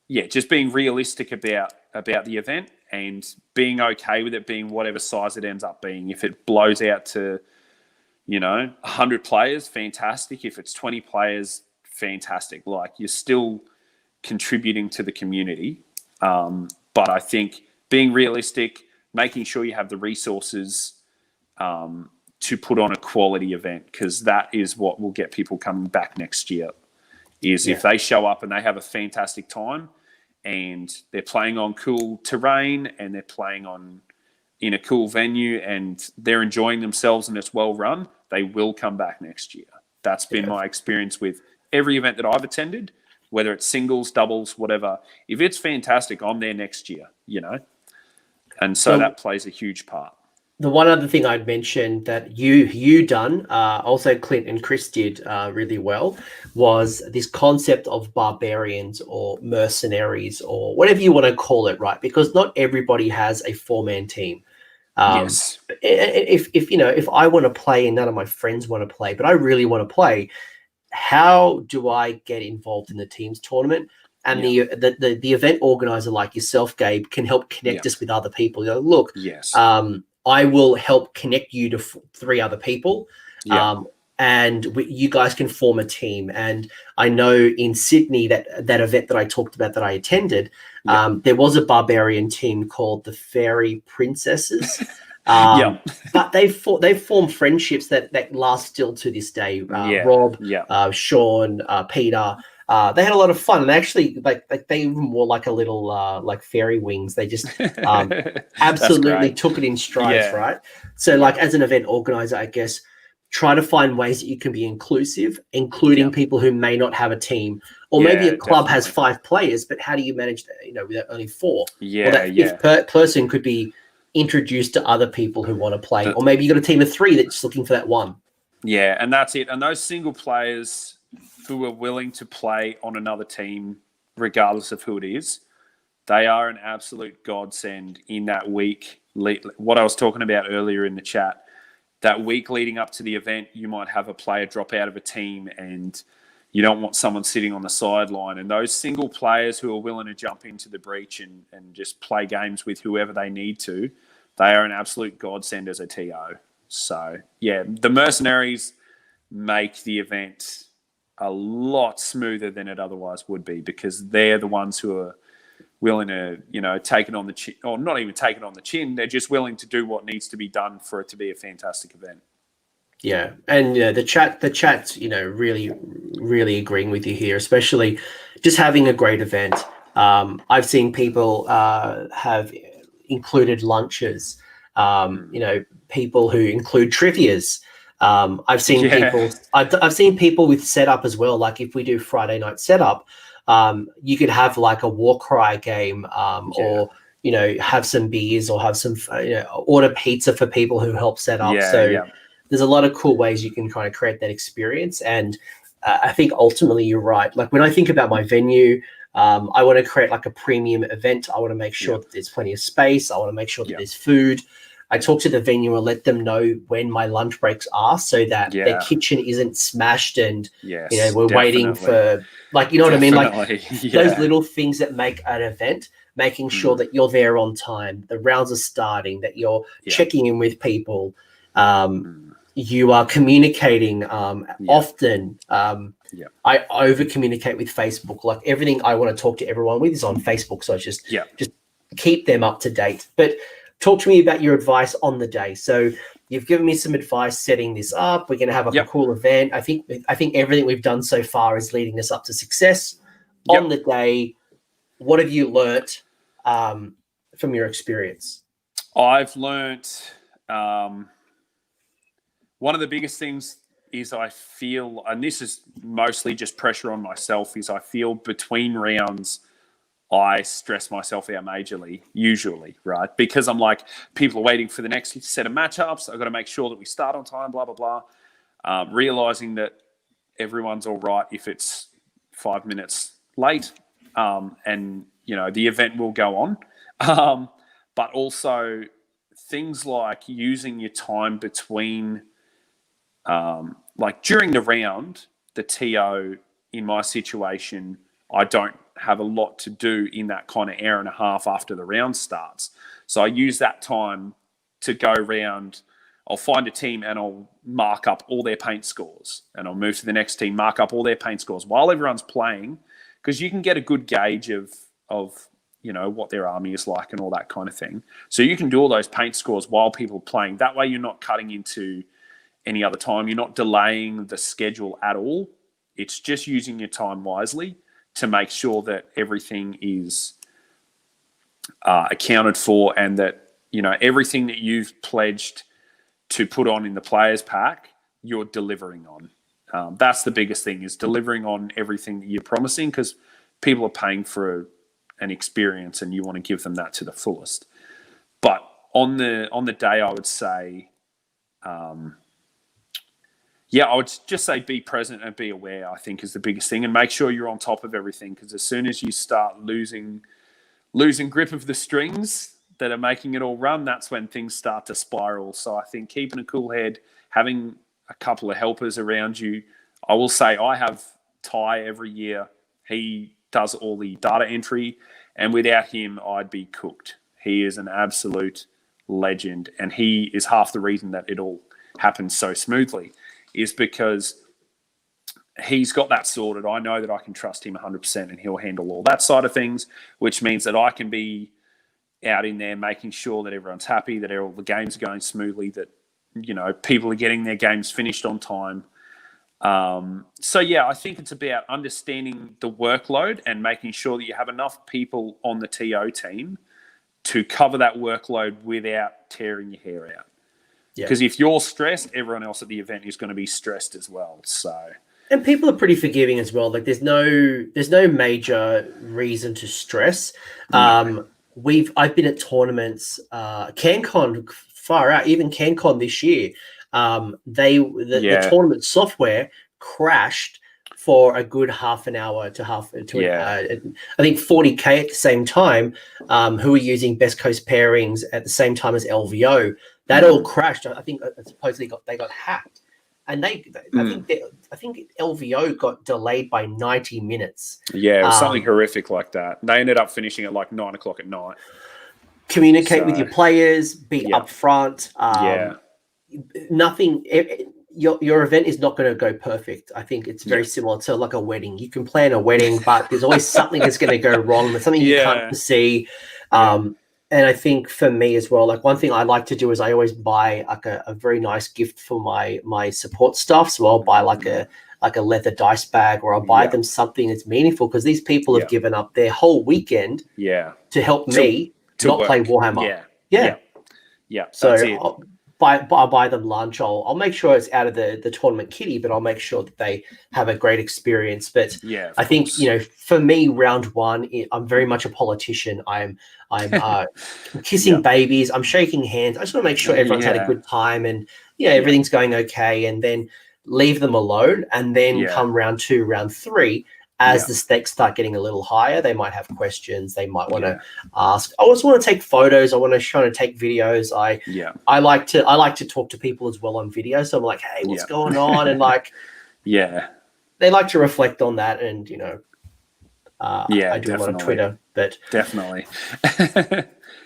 just being realistic about the event and being okay with it being whatever size it ends up being. If it blows out to, 100 players, fantastic. If it's 20 players, fantastic. Like, you're still contributing to the community. But I think being realistic, making sure you have the resources to put on a quality event, because that is what will get people coming back next year, if they show up and they have a fantastic time and they're playing on cool terrain and they're playing in a cool venue and they're enjoying themselves and it's well run, they will come back next year. That's been my experience with every event that I've attended, whether it's singles, doubles, whatever. If it's fantastic, I'm there next year, And so that plays a huge part. The one other thing I'd mention that you done, also Clint and Chris did really well, was this concept of barbarians or mercenaries or whatever you want to call it, right? Because not everybody has a 4-man team. Yes. If I want to play and none of my friends want to play, but I really want to play, how do I get involved in the team's tournament? And the event organizer like yourself, Gabe, can help connect us with other people. Look, yes. I will help connect you to 3 other people. And you guys can form a team. And I know in Sydney, that event that I talked about that I attended, there was a barbarian team called the Fairy Princesses. But they've formed friendships that last still to this day. Rob, Sean, Peter. They had a lot of fun, and actually, they even wore like a little like fairy wings. They just absolutely took it in strides, right? So, like as an event organizer, I guess try to find ways that you can be inclusive, including people who may not have a team, or maybe a club has 5 players, but how do you manage that? With only 4. That 5th person could be introduced to other people who want to play, or maybe you got a team of 3 that's looking for that one. Yeah, and that's it. And those single players who are willing to play on another team, regardless of who it is, they are an absolute godsend in that week. What I was talking about earlier in the chat, that week leading up to the event, you might have a player drop out of a team and you don't want someone sitting on the sideline. And those single players who are willing to jump into the breach and just play games with whoever they need to, they are an absolute godsend as a TO. So, yeah, the mercenaries make the event a lot smoother than it otherwise would be, because they're the ones who are willing to, take it on the chin, or not even take it on the chin. They're just willing to do what needs to be done for it to be a fantastic event. Yeah, and the chat's really, really agreeing with you here, especially just having a great event. I've seen people have included lunches. People who include trivias. I've seen people. I've seen people with setup as well. Like if we do Friday night setup, you could have like a war cry game, or have some beers, or have some order pizza for people who help set up. There's a lot of cool ways you can kind of create that experience. And I think ultimately you're right. Like when I think about my venue, I want to create like a premium event. I want to make sure that there's plenty of space. I want to make sure that there's food. I talk to the venue and let them know when my lunch breaks are, so that their kitchen isn't smashed and we're waiting for, like, what I mean? Like those little things that make an event, making sure that you're there on time, the rounds are starting, that you're checking in with people, you are communicating often. I over communicate with Facebook. Like everything I want to talk to everyone with is on Facebook, so I just keep them up to date. But talk to me about your advice on the day. So you've given me some advice setting this up. We're going to have a cool event. I think everything we've done so far is leading us up to success. On the day, what have you learnt from your experience? I've learnt one of the biggest things is I feel, and this is mostly just pressure on myself, is I feel between rounds I stress myself out majorly, usually, right? Because I'm like, people are waiting for the next set of matchups. I've got to make sure that we start on time, blah, blah, blah. Realizing that everyone's all right if it's 5 minutes late, and, the event will go on. But also things like using your time between, like during the round, the TO in my situation, I don't have a lot to do in that kind of hour and a half after the round starts. So I use that time to go round. I'll find a team and I'll mark up all their paint scores, and I'll move to the next team, mark up all their paint scores while everyone's playing, because you can get a good gauge of what their army is like and all that kind of thing. So you can do all those paint scores while people are playing. That way you're not cutting into any other time. You're not delaying the schedule at all. It's just using your time wisely to make sure that everything is accounted for, and that, everything that you've pledged to put on in the players pack, you're delivering on. That's the biggest thing, is delivering on everything that you're promising, because people are paying for an experience and you want to give them that to the fullest. But on the day, I would say, I would just say be present and be aware, I think, is the biggest thing, and make sure you're on top of everything, because as soon as you start losing grip of the strings that are making it all run, that's when things start to spiral. So I think keeping a cool head, having a couple of helpers around you. I will say I have Ty every year. He does all the data entry, and without him, I'd be cooked. He is an absolute legend, and he is half the reason that it all happens so smoothly, is because he's got that sorted. I know that I can trust him 100%, and he'll handle all that side of things, which means that I can be out in there making sure that everyone's happy, that all the games are going smoothly, that people are getting their games finished on time. I think it's about understanding the workload and making sure that you have enough people on the TO team to cover that workload without tearing your hair out. Because if you're stressed, everyone else at the event is going to be stressed as well. And people are pretty forgiving as well. Like there's no major reason to stress. I've been at tournaments, CanCon far out, even CanCon this year. The tournament software crashed for a good half an hour to I think 40K at the same time, who were using Best Coast pairings at the same time as LVO. That all crashed. I think supposedly they got hacked. And I think LVO got delayed by 90 minutes. Yeah, it was something horrific like that. They ended up finishing at like 9 o'clock at night. Communicate with your players, be upfront. Nothing. Your event is not going to go perfect. I think it's very similar to like a wedding. You can plan a wedding, but there's always something that's going to go wrong. There's something you can't foresee. And I think for me as well, like one thing I like to do is I always buy like a very nice gift for my support staff. So I'll buy like a leather dice bag, or I'll buy them something that's meaningful, because these people have given up their whole weekend to help me not play Warhammer. So I'll buy them lunch. I'll make sure it's out of the tournament kitty, but I'll make sure that they have a great experience. But I think, for me, round one, I'm very much a politician. I'm kissing babies. I'm shaking hands. I just want to make sure everyone's had a good time and everything's going okay, and then leave them alone. And then come round 2, round 3, as the stakes start getting a little higher, they might have questions. They might want to ask. I also want to take photos. I want to try to take videos. I like to talk to people as well on video. So I'm like, hey, what's going on? And like, they like to reflect on that. And I do a lot on Twitter, but definitely.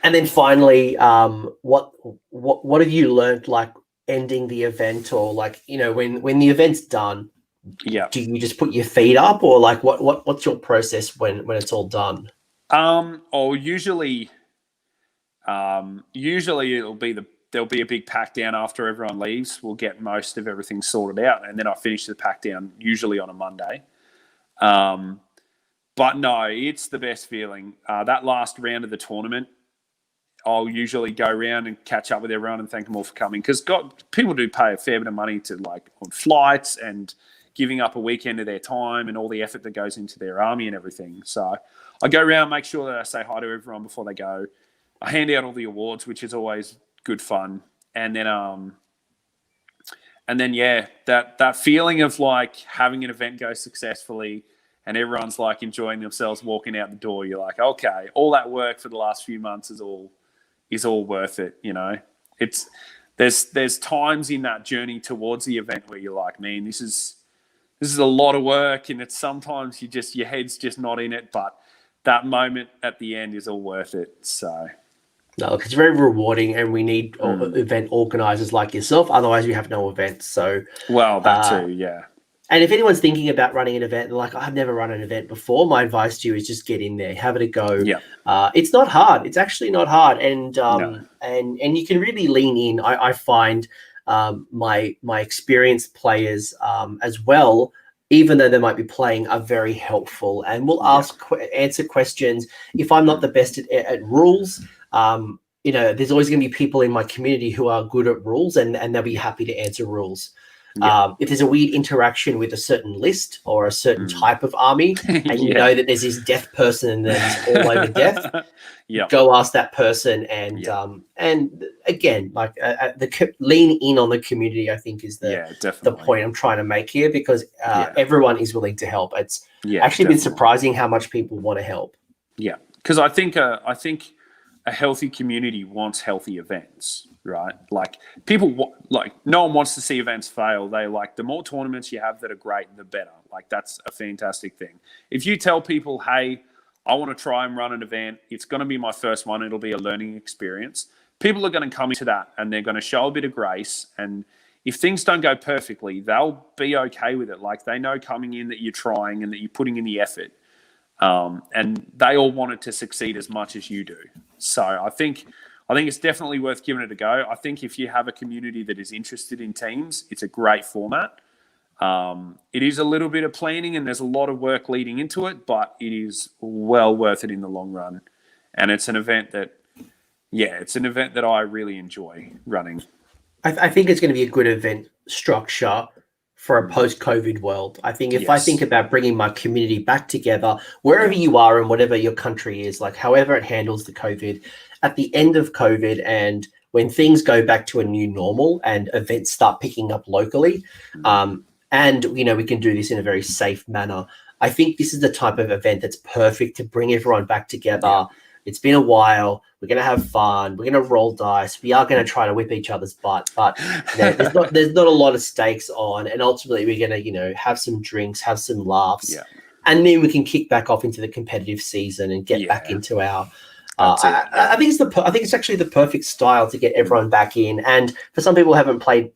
And then finally, what have you learned, like ending the event, or like when the event's done? Do you just put your feet up, or like what's your process when it's all done? Usually there'll be a big pack down after everyone leaves. We'll get most of everything sorted out, and then I finish the pack down usually on a Monday. But no, it's the best feeling. That last round of the tournament, I'll usually go around and catch up with everyone and thank them all for coming, because people do pay a fair bit of money to like on flights and giving up a weekend of their time and all the effort that goes into their army and everything. So I go around, make sure that I say hi to everyone before they go. I hand out all the awards, which is always good fun. And then that feeling of like having an event go successfully and everyone's like enjoying themselves walking out the door. You're like, okay, all that work for the last few months is all worth it. There's times in that journey towards the event where you're like, man, this is a lot of work, and it's sometimes your head's just not in it, but that moment at the end is all worth it. So no, it's very rewarding, and we need event organizers like yourself. Otherwise, we have no events. So that too, yeah. And if anyone's thinking about running an event, like I've never run an event before, my advice to you is just get in there, have it a go. Yeah. It's not hard. It's actually not hard, and you can really lean in. I find my experienced players as well, even though they might be playing, are very helpful and will answer questions. If I'm not the best at rules, there's always going to be people in my community who are good at rules, and they'll be happy to answer rules. If there's a weird interaction with a certain list or a certain type of army, and you know that there's this death person and there's all over death, go ask that person. And and again, like lean in on the community, I think is the point I'm trying to make here, because everyone is willing to help. It's actually been surprising how much people want to help. Yeah, because I think a healthy community wants healthy events, right? Like people, no one wants to see events fail. They like the more tournaments you have that are great, the better. Like that's a fantastic thing. If you tell people, hey, I want to try and run an event, it's going to be my first one, it'll be a learning experience, people are going to come into that and they're going to show a bit of grace. And if things don't go perfectly, they'll be okay with it. Like they know coming in that you're trying and that you're putting in the effort. And they all want it to succeed as much as you do. So I think it's definitely worth giving it a go. I think if you have a community that is interested in teams, it's a great format. It is a little bit of planning and there's a lot of work leading into it, but it is well worth it in the long run. And it's an event that, I really enjoy running. I think it's going to be a good event structure for a post-COVID world. I think if I think about bringing my community back together, wherever you are and whatever your country is, like however it handles the COVID, at the end of COVID and when things go back to a new normal and events start picking up locally, and we can do this in a very safe manner, I think this is the type of event that's perfect to bring everyone back together. Yeah. It's been a while. We're going to have fun. We're going to roll dice. We are going to try to whip each other's butt, but there's not a lot of stakes on. And ultimately, we're going to, have some drinks, have some laughs, and then we can kick back off into the competitive season and get back into our. I think it's actually the perfect style to get everyone back in. And for some people who haven't played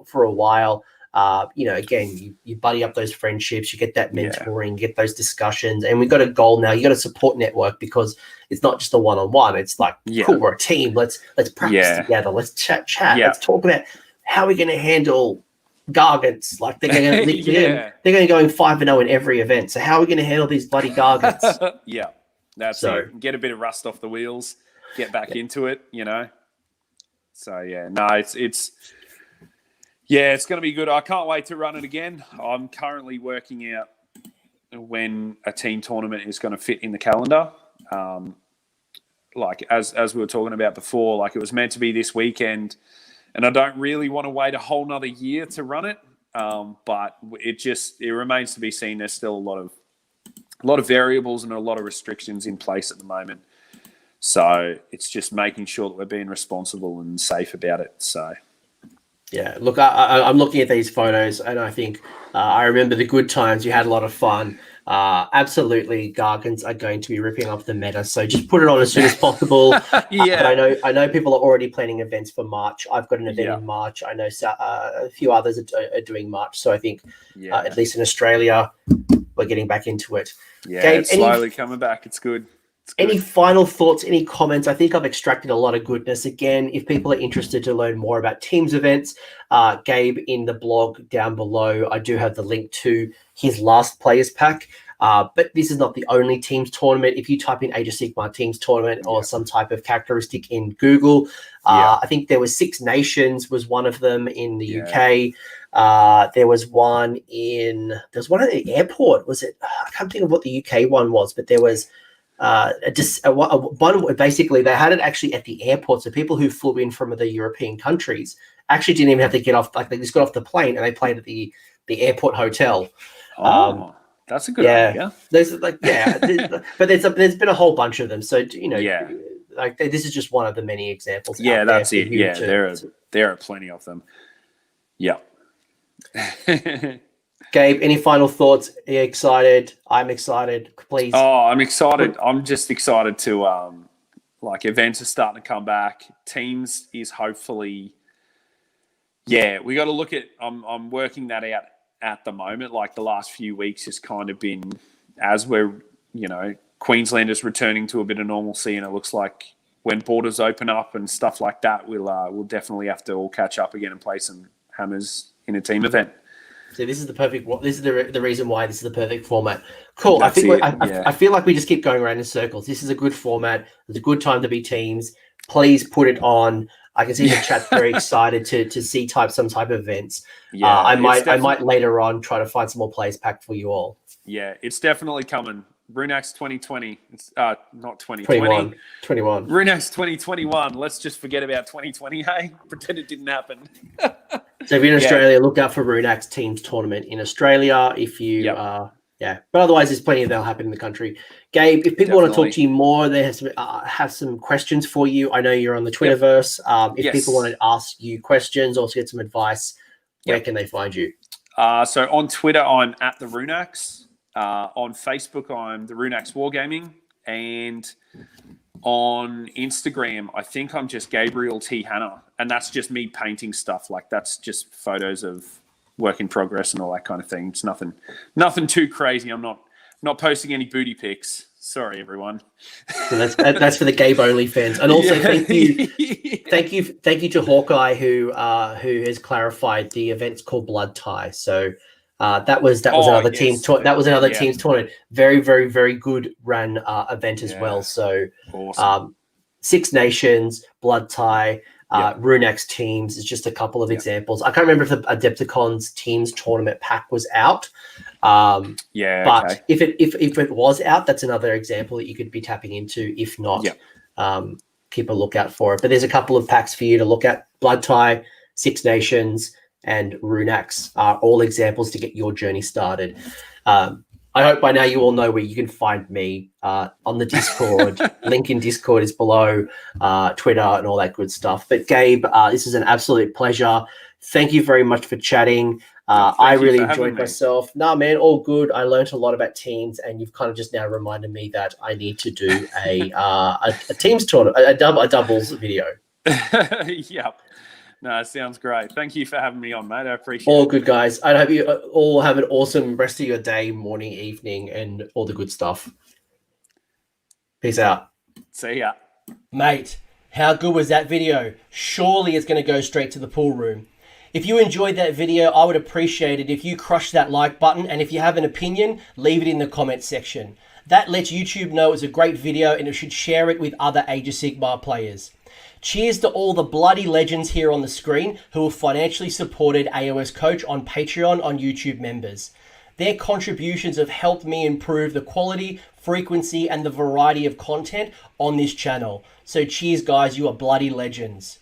for a while, again, you buddy up those friendships, you get that mentoring, get those discussions, and we've got a goal now. You got a support network because it's not just a one-on-one. It's like, cool, we're a team. Let's practice together. Let's chat. Let's talk about how we're going to handle Gargants. Like they're going to go 5-0 in every event. So how are we going to handle these bloody Gargants? That's it. Get a bit of rust off the wheels, get back into it. So it's going to be good. I can't wait to run it again. I'm currently working out when a team tournament is going to fit in the calendar. As we were talking about before, like it was meant to be this weekend, and I don't really want to wait a whole nother year to run it. But it remains to be seen. There's still a lot of variables and a lot of restrictions in place at the moment. So it's just making sure that we're being responsible and safe about it. So. Yeah, look, I'm looking at these photos and I think I remember the good times. You had a lot of fun. Absolutely, Gargants are going to be ripping off the meta, so just put it on as soon as possible. I know people are already planning events for March. I've got an event in March. I know a few others are doing March, so I think at least in Australia, we're getting back into it. Yeah, Gabe, it's slowly coming back. It's good. Any final thoughts, any comments? I think I've extracted a lot of goodness. Again, if people are interested to learn more about Teams events, Gabe, in the blog down below, I do have the link to his last players pack. But this is not the only Teams tournament. If you type in Age of Sigmar Teams tournament or some type of characteristic in Google, I think there was Six Nations was one of them in the UK. There was one at the airport. Was it? I can't think of what the UK one was, but there was basically they had it actually at the airport. So people who flew in from the European countries actually didn't even have to get off. Like they just got off the plane and they played at the airport hotel. That's a good idea. But there's been a whole bunch of them. So like this is just one of the many examples. Yeah, that's it. Yeah, there are plenty of them. Yeah. Gabe, any final thoughts? Are you excited? I'm excited. Please. Oh, I'm excited. I'm just excited to events are starting to come back. Teams is hopefully. Yeah, we got to look at. I'm working that out at the moment. Like the last few weeks has kind of been as we're Queensland is returning to a bit of normalcy, and it looks like when borders open up and stuff like that, we'll definitely have to all catch up again and play some hammers in a team event. So this is the perfect. This is the reason why this is the perfect format. Cool. I feel like we just keep going around in circles. This is a good format. It's a good time to be teams. Please put it on. I can see the chat's very excited to see some type of events. Yeah, I might later on try to find some more players pack for you all. Yeah, it's definitely coming. Rune Axe 2020. It's not 2020. 21. Rune Axe 2021. Let's just forget about 2020, hey? Pretend it didn't happen. So if you're in Australia, look out for Rune Axe Teams Tournament in Australia. If you, but otherwise, there's plenty that'll happen in the country. Gabe, if people want to talk to you more, they have some questions for you. I know you're on the Twitterverse. If people want to ask you questions or to get some advice, where can they find you? So on Twitter, I'm at the Rune Axe. On Facebook, I'm the Rune Axe Wargaming, and on Instagram, I think I'm just Gabriel T. Hanna, and that's just me painting stuff. Like that's just photos of work in progress and all that kind of thing. It's nothing too crazy. I'm not posting any booty pics. Sorry, everyone. So that's for the Gabe only fans. And also thank you to Hawkeye who has clarified the event's called Blood Tie. So that was another team's tournament. Very, very, very good run event as well. So awesome. Six Nations, Blood Tie, Rune Axe teams is just a couple of examples. I can't remember if the Adepticon's teams tournament pack was out. But if it was out, that's another example that you could be tapping into. If not, keep a lookout for it. But there's a couple of packs for you to look at. Blood Tie, Six Nations, and Rune Axe are all examples to get your journey started. I hope by now you all know where you can find me on the Discord. Link in Discord is below, Twitter and all that good stuff. But Gabe, this is an absolute pleasure. Thank you very much for chatting. I really enjoyed myself. Nah, man, all good. I learned a lot about teams, and you've kind of just now reminded me that I need to do a teams tournament, a doubles video. Yep. No, it sounds great. Thank you for having me on, mate. I appreciate it. All good, guys. I hope you all have an awesome rest of your day, morning, evening, and all the good stuff. Peace out. See ya. Mate, how good was that video? Surely it's going to go straight to the pool room. If you enjoyed that video, I would appreciate it if you crush that like button, and if you have an opinion, leave it in the comments section. That lets YouTube know it's a great video and it should share it with other Age of Sigmar players. Cheers to all the bloody legends here on the screen who have financially supported AOS Coach on Patreon on YouTube members. Their contributions have helped me improve the quality, frequency, and the variety of content on this channel. So cheers, guys, you are bloody legends.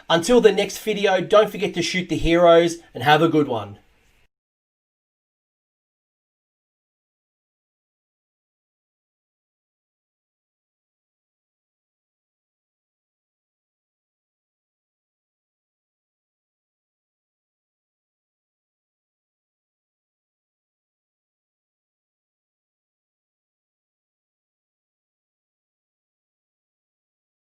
Until the next video, don't forget to shoot the heroes and have a good one.